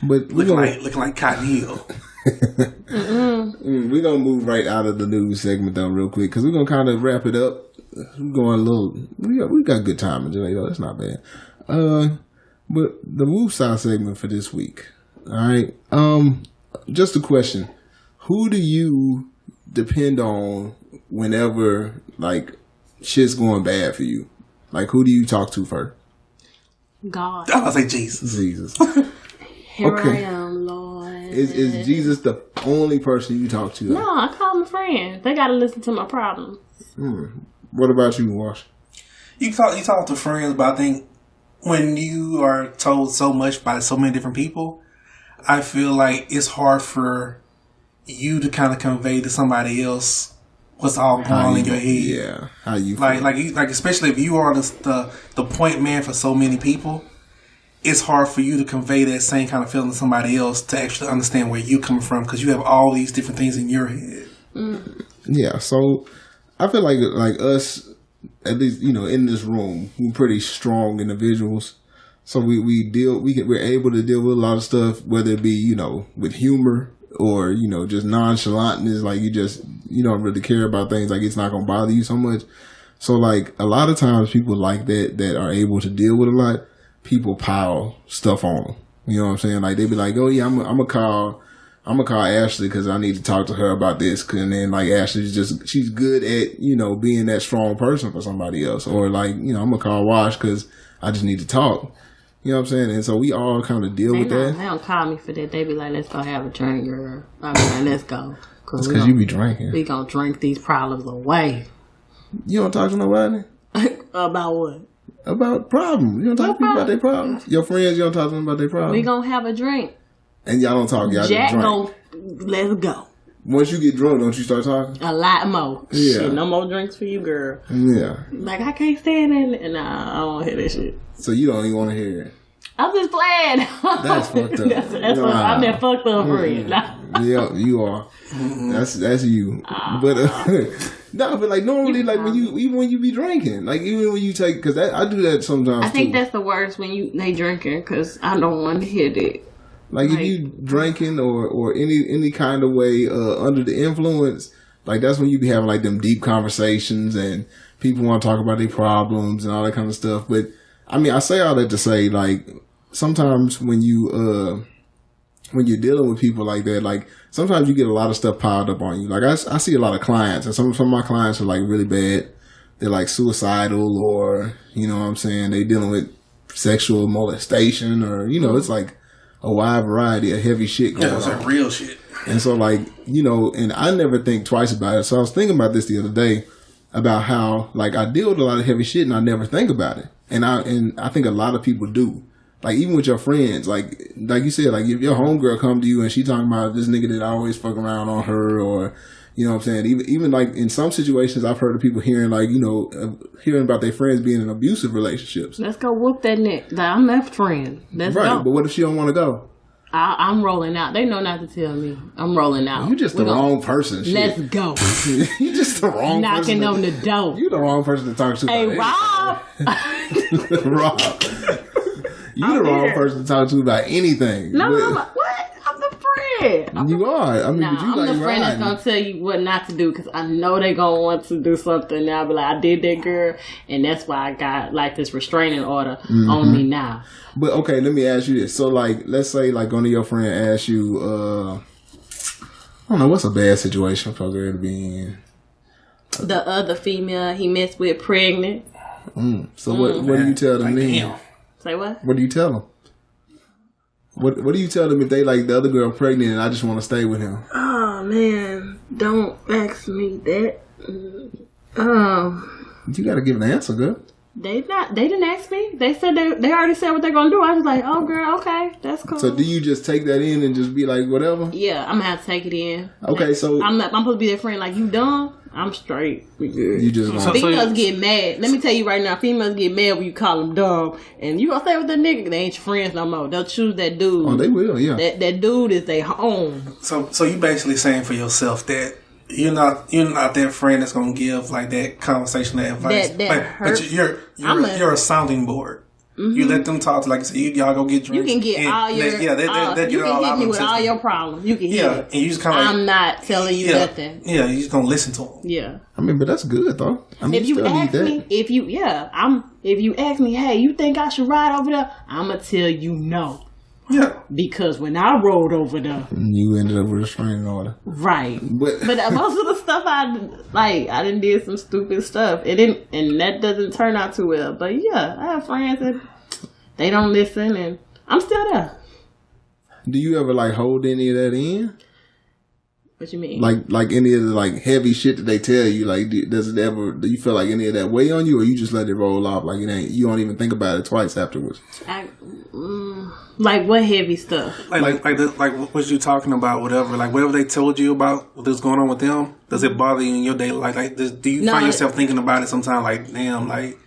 But looking like Cotton Hill. We're gonna move right out of the news segment though, real quick, because we're gonna kind of wrap it up. We're going a little. We got good timing today though. That's not bad. But the move side segment for this week. All right. Just a question: who do you depend on whenever like shit's going bad for you? Like, who do you talk to first? God. I was like Jesus. Here Okay. I am, Lord. Is Jesus the only person you talk to? No, I call them friends. They got to listen to my problems. What about you, Wash? You talk to friends, but I think when you are told so much by so many different people, I feel like it's hard for you to kind of convey to somebody else what's all going on in your head. Yeah, how you feel. like especially if you are the point man for so many people, it's hard for you to convey that same kind of feeling to somebody else to actually understand where you're coming from because you have all these different things in your head. Yeah, so I feel like us, at least in this room, we're pretty strong individuals. So we're able to deal with a lot of stuff, whether it be with humor or just nonchalantness, like you don't really care about things, like it's not gonna bother you so much. So like a lot of times people like that are able to deal with a lot, people pile stuff on them. You know what I'm saying? Like they be like, oh yeah, I'm gonna call Ashley because I need to talk to her about this. And then like Ashley's she's good at being that strong person for somebody else. Or like I'm gonna call Wash because I just need to talk. You know what I'm saying? And so we all kind of deal with that. They don't call me for that. They be like, let's go have a drink, girl. I be like, let's go. It's because you be drinking. We gonna drink these problems away. You don't talk to nobody? About what? About problems. You don't talk to people about their problems? Your friends, you don't talk to them about their problems? We gonna have a drink. And y'all don't talk, y'all Jack just drink. let's go. Once you get drunk, don't you start talking? A lot more. Yeah. Shit, no more drinks for you, girl. Yeah. Like, I can't stand it. Nah, I don't want to hear that shit. So you don't even want to hear it? I'm just playing. That's fucked up. That's what I'm that fucked up friend. Yeah, you are. That's you. But no, but like normally, like when you be drinking, like even when you take, because I do that sometimes. I think too. that's the worst when they drinking, because I don't want to hear that. Like if you drinking or any kind of way under the influence, like that's when you be having like them deep conversations and people want to talk about their problems and all that kind of stuff. But I mean, I say all that to say, like sometimes when you're dealing with people like that, like sometimes you get a lot of stuff piled up on you. Like I see a lot of clients, and some of my clients are like really bad. They're like suicidal, or you know what I'm saying, they dealing with sexual molestation, or it's like a wide variety of heavy shit going It's on. real shit. And so, like, you know, and I never think twice about it. So I was thinking about this the other day about how, like, I deal with a lot of heavy shit and I never think about it. And I think a lot of people do. Like, even with your friends, like you said, like, if your homegirl come to you and she talking about this nigga that always fuck around on her, or, you know what I'm saying? Even like, in some situations, I've heard of people hearing, like, you know, hearing about their friends being in abusive relationships. Let's go whoop that neck. Like, I'm that friend. Let's Right, go. but what if she don't want to go? I'm rolling out. They know not to tell me. I'm rolling out. You just the wrong person. Shit. Let's go. You just the wrong person. Knocking on the door. You the wrong person to talk to. Hey, about Rob. Rob. You the wrong person to talk to about anything. No, But I'm like, what? I'm the friend. you are. I mean, Nah, but you I'm like the friend that's riding. gonna tell you what not to do because I know they gonna want to do something. And I'll be like, I did that, girl, and that's why I got like this restraining order on me now. But okay, let me ask you this. So, like, let's say, like, one of your friends asks you, I don't know, what's a bad situation for a girl to be in? The other female he messed with pregnant. So what do you tell them Like, then? damn. Say what? What do you tell them? What do you tell them if they like the other girl pregnant and I just want to stay with him? Oh man, don't ask me that. You got to give an answer, girl. They didn't ask me. They said they already said what they're gonna do. I was like, oh girl, okay, that's cool. So do you just take that in and just be like, whatever? Yeah, I'm gonna have to take it in. Okay, so I'm supposed to be their friend. Like, you dumb? I'm straight. We good. you just want Females get mad. Let me tell you right now, females get mad when you call them dumb. And you gonna stay with that nigga, they ain't your friends no more. They'll choose that dude. Oh, they will, yeah. That dude is their home. So you basically saying for yourself that you're not that friend that's gonna give like that conversation, that advice. That hurts. But you're a sounding board. You let them talk. Like I said, y'all go get drinks. You can get all your. They get you it all can out hit me of with them all system. your problems. You can hit Yeah, it. and you just kind of like, I'm not telling you nothing. Yeah, you just gonna listen to them. Yeah. I mean, but that's good though. I mean, If you still ask need that. me, if you ask me, hey, you think I should ride over there? I'ma tell you no. Yeah, Because when I rode over there, You ended up with a restraining order. right. But But most of the stuff I done did some stupid stuff. And that doesn't turn out too well. But yeah, I have friends that they don't listen, and I'm still there. do you ever like hold any of that in? What you mean? Like any of the like heavy shit that they tell you? Like, do you feel like any of that weigh on you, or you just let it roll off? Like you don't even think about it twice afterwards. Like what heavy stuff? like what you talking about, whatever. Like whatever they told you about what's going on with them. Does it bother you in your daily life? Like, do you find yourself thinking about it sometimes? Like, damn, like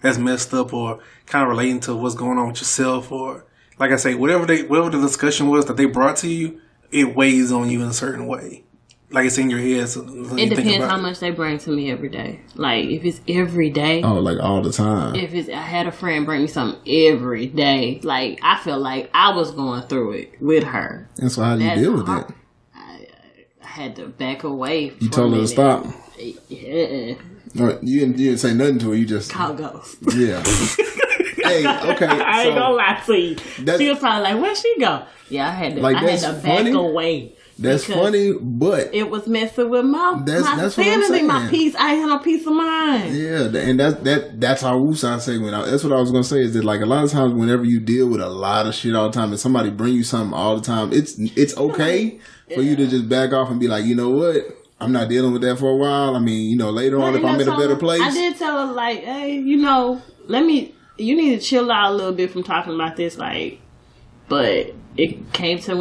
that's messed up, or kind of relating to what's going on with yourself, or like I say, whatever the discussion was that they brought to you, it weighs on you in a certain way. Like it's in your head. So It depends how much they bring to me every day. Like if it's every day. Oh, like all the time. I had a friend bring me something every day. Like I feel like I was going through it with her. And so how do you That's deal with hard. it? I had to back away. You told her to stop. Yeah. Or you didn't say nothing to her. You just Call ghost. yeah. Hey, okay. I ain't gonna lie to you. That's- She was probably like, "Where'd she go?" Yeah, I had to back funny. away. That's because funny, but it was messing with my That's what I'm sanity, my saying. peace. I had no peace of mind. yeah, and that's our Wusan segment. That's what I was gonna say. Is that like a lot of times, whenever you deal with a lot of shit all the time, and somebody bring you something all the time, it's okay for you to just back off and be like, you know what, I'm not dealing with that for a while. I mean, you know, later on, if I'm in a better place, I did tell her like, hey, you need to chill out a little bit from talking about this. Like, but it came to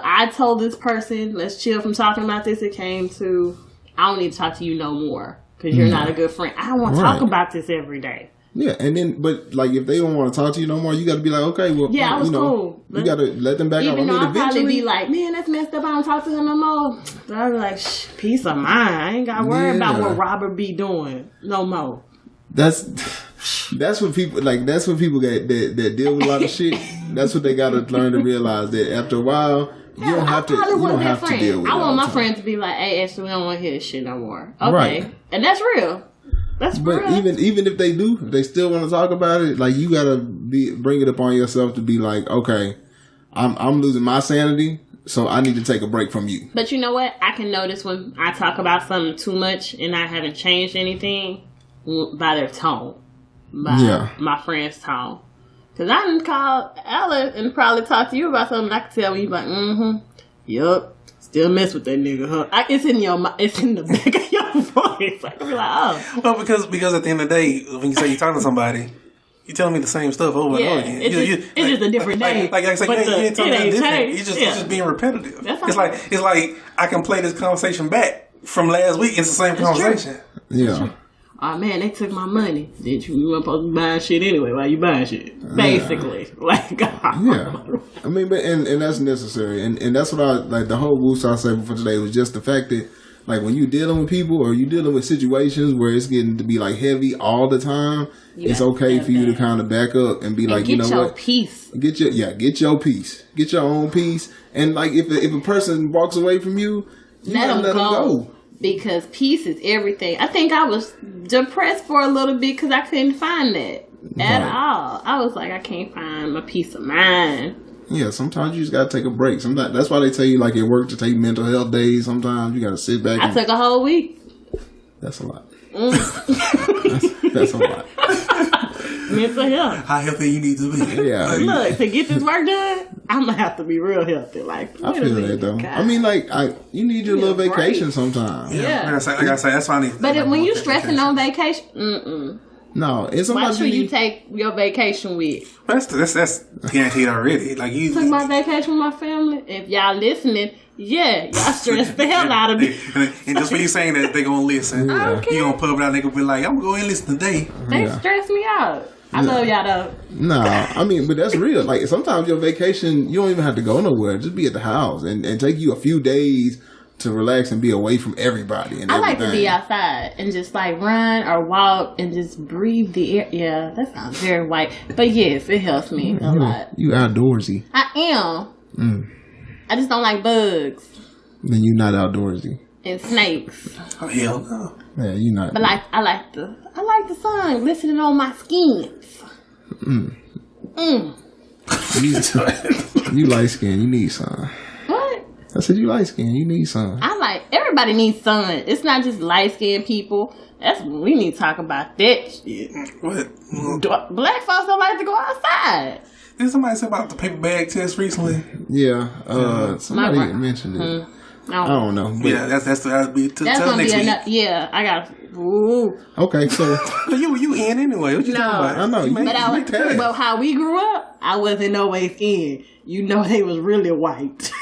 I told this person, let's chill from talking about this. It came to, I don't need to talk to you no more because you're not a good friend. I don't want to talk about this every day. yeah, and then but like if they don't want to talk to you no more, you got to be like, okay, well, Yeah, I was cool. You got to let them back off. Even though I'll probably eventually, be like, man, that's messed up. I don't talk to her no more. But I was like, peace of mind. I ain't got to worry about what Robert be doing no more. That's what people like. That's what people that deal with a lot of shit. That's what they got to learn to realize that after a while, you don't have to. You don't have to deal with it. I want all my the time. friend to be like, hey, Ashley, we don't want to hear this shit no more. Okay, Right. and that's real. That's But real. even if they do, if they still want to talk about it, like you gotta bring it upon yourself to be like, okay, I'm losing my sanity, so I need to take a break from you. But you know what? I can notice when I talk about something too much and I haven't changed anything by their tone, by my friend's tone. Cause I didn't call Ella and probably talk to you about something. I could tell when you like, yup, still mess with that nigga, huh? It's in the back of your voice. I can be like, oh. Well, because at the end of the day, when you say you're talking to somebody, you're telling me the same stuff over and over again. It's just a different day. Like I said, you ain't telling me nothing different. You're just being repetitive. It's like I can play this conversation back from last week. It's the same conversation. True. Yeah. Oh man, they took my money. You weren't supposed to be buying shit anyway. Why you buying shit? Basically. Like, yeah. I mean, but and that's necessary. And that's what I like. The whole boost I said for today was just the fact that, like, when you're dealing with people or you're dealing with situations where it's getting to be like heavy all the time, it's okay for you to kind of back up and be like, you know what? Peace. Get your peace. Get your own peace. And like, if a person walks away from you, let them go. Because peace is everything. I think I was depressed for a little bit because I couldn't find that at all. I was like, I can't find my peace of mind. Yeah, sometimes you just gotta take a break. Sometimes that's why they tell you, like, at work, to take mental health days. Sometimes you gotta sit back. I took a whole week. That's a lot. That's a lot. Mental health. How healthy you need to be. Yeah. Look, to get this work done, I'm gonna have to be real healthy. Like, I feel that though. God. I mean, like, you need your little vacation sometimes. Yeah. Like I say, that's why I need. But when you stressing on vacation, no, it's somebody. Why should you take your vacation with? That's guaranteed already. Like, you took my vacation with my family. If y'all listening, y'all stress the hell out of me. And just when you saying that, they gonna listen. Yeah. Okay. You gonna put up out, they gonna be like, I'm gonna go and listen today. They stress me out. I love y'all though. Nah, I mean, but that's real. Like, sometimes your vacation, you don't even have to go nowhere. Just be at the house and take you a few days to relax and be away from everybody. And I like to be outside and just like run or walk and just breathe the air. Yeah, that sounds very white, but yes, it helps me a lot. You outdoorsy. I am. I just don't like bugs. Then you not outdoorsy. And snakes. Oh, hell no. Yeah, you not. But like, I like the sun glistening on my skins. You light skin. You need sun. What? I said you light skin. You need sun. Everybody needs sun. It's not just light skinned people. We need to talk about that shit. What? Black folks don't like to go outside. Did somebody say about the paper bag test recently? Yeah. Somebody mentioned it. I don't know. Yeah, that'd be that's till gonna next be week. Yeah, I got. Ooh. Okay, so you in anyway? What you talking about? I know. But how we grew up, I wasn't always in. You know, they was really white,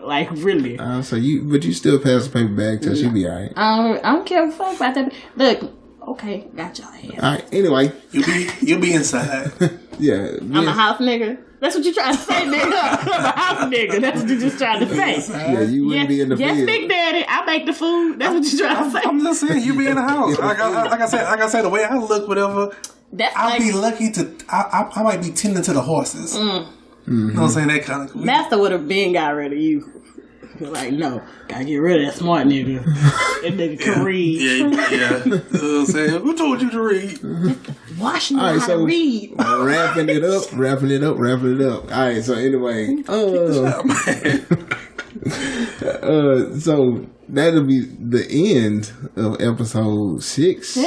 like really. So you still pass the paper bag test. You be alright. I don't care a fuck about that. Look, okay, got your ass. Alright. Anyway, you be inside. Yeah, I'm a house nigga. That's what you trying to say, nigga. I'm a house nigga. That's what you just trying to say. Yeah, you wouldn't be in the field. Yes, Big Daddy. I make the food. That's what you trying to say. I'm just saying, you be in the house. Like I said, the way I look, whatever. I'll be lucky to. I might be tending to the horses. You know what I'm saying? That kind of. Master would have been got rid of you. Like, no, gotta get rid of that smart nigga. That nigga can read. Yeah. You know what I'm saying? Who told you to read? Wash me how to read. Wrapping it up. All right, so anyway. So that'll be the end of episode 6.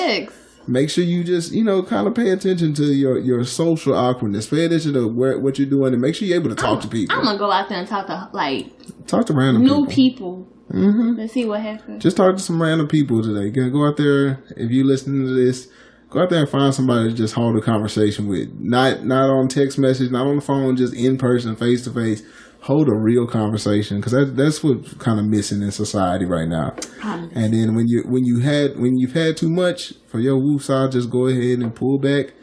Make sure you just, kind of pay attention to your social awkwardness. Pay attention to what you're doing, and make sure you're able to talk to people. I'm going to go out there and talk to random new people. Let's see what happens. Just talk to some random people today. Go out there, if you're listening to this, go out there and find somebody to just hold a conversation with. Not on text message, not on the phone, just in person, face to face. Hold a real conversation, because that's what's kind of missing in society right now. And then when you've had too much for your woosah, just go ahead and pull back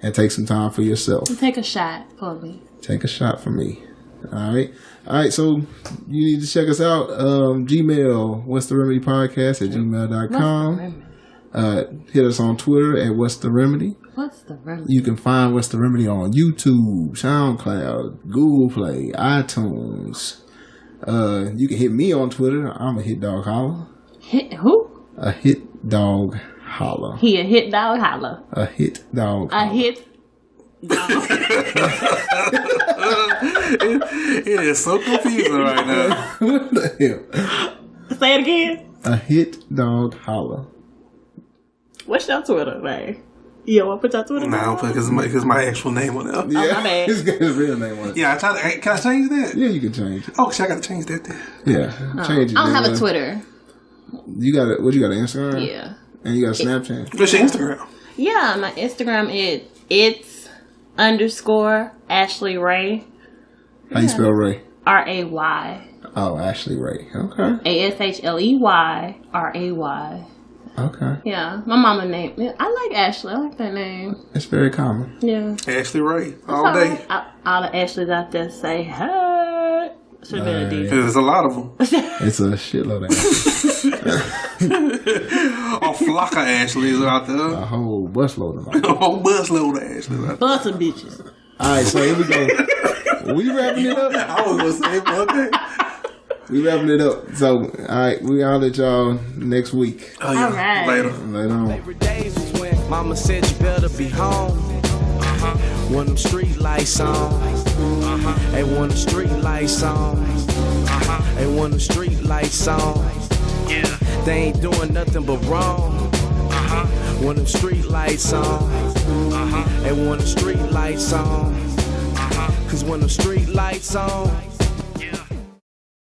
and take some time for yourself. Take a shot for me. Take a shot for me. All right. So you need to check us out. Gmail, What's the Remedy Podcast at gmail.com. Hit us on Twitter at What's the Remedy. What's the Remedy? You can find What's the Remedy on YouTube, SoundCloud, Google Play, iTunes. You can hit me on Twitter. I'm a Hit Dog Holler. Hit who? A Hit Dog Holler. He a Hit Dog Holler. A Hit Dog A Holler. Hit Dog. It is so confusing right now. What the hell? Say it again. A Hit Dog Holler. What's your Twitter name? Yeah, what put your Twitter? Nah, I don't put because my actual name on there. Yeah, my bad. he's got his real name on it. Yeah, can I change that? Yeah, you can change it. Oh, shit, I gotta change that then. Yeah, change it. I don't have then. a Twitter. You got it? What you got? An Instagram? Yeah. And you got a Snapchat? What's your Instagram? Yeah, my Instagram is its_Ashley Ray. How you spell Ray? RAY. Oh, Ashley Ray. Okay. ASHLEYRAY. Okay. Yeah, my mama named me. I like Ashley. I like that name. It's very common. Yeah. Ashley Ray. All All day. right. All the Ashleys out there say, hey. Should have been a D. There's a lot of them. It's a shitload of Ashley. A flock of Ashleys out there. A whole busload of them. A whole busload of Ashleys out there. Bustin' bitches. All right, so here we go. We wrapping it up? I was gonna say, okay. We wrapping it up. So, all right, we holler at y'all next week. Oh, yeah. All right. Later. Later on. Favorite days was when mama said you better be home. When them street lights on. Hey, when the street lights on. Hey, when the street lights on. They ain't doing nothing but wrong. When them street lights on. Hey, when the street lights on. Cause when the street lights on.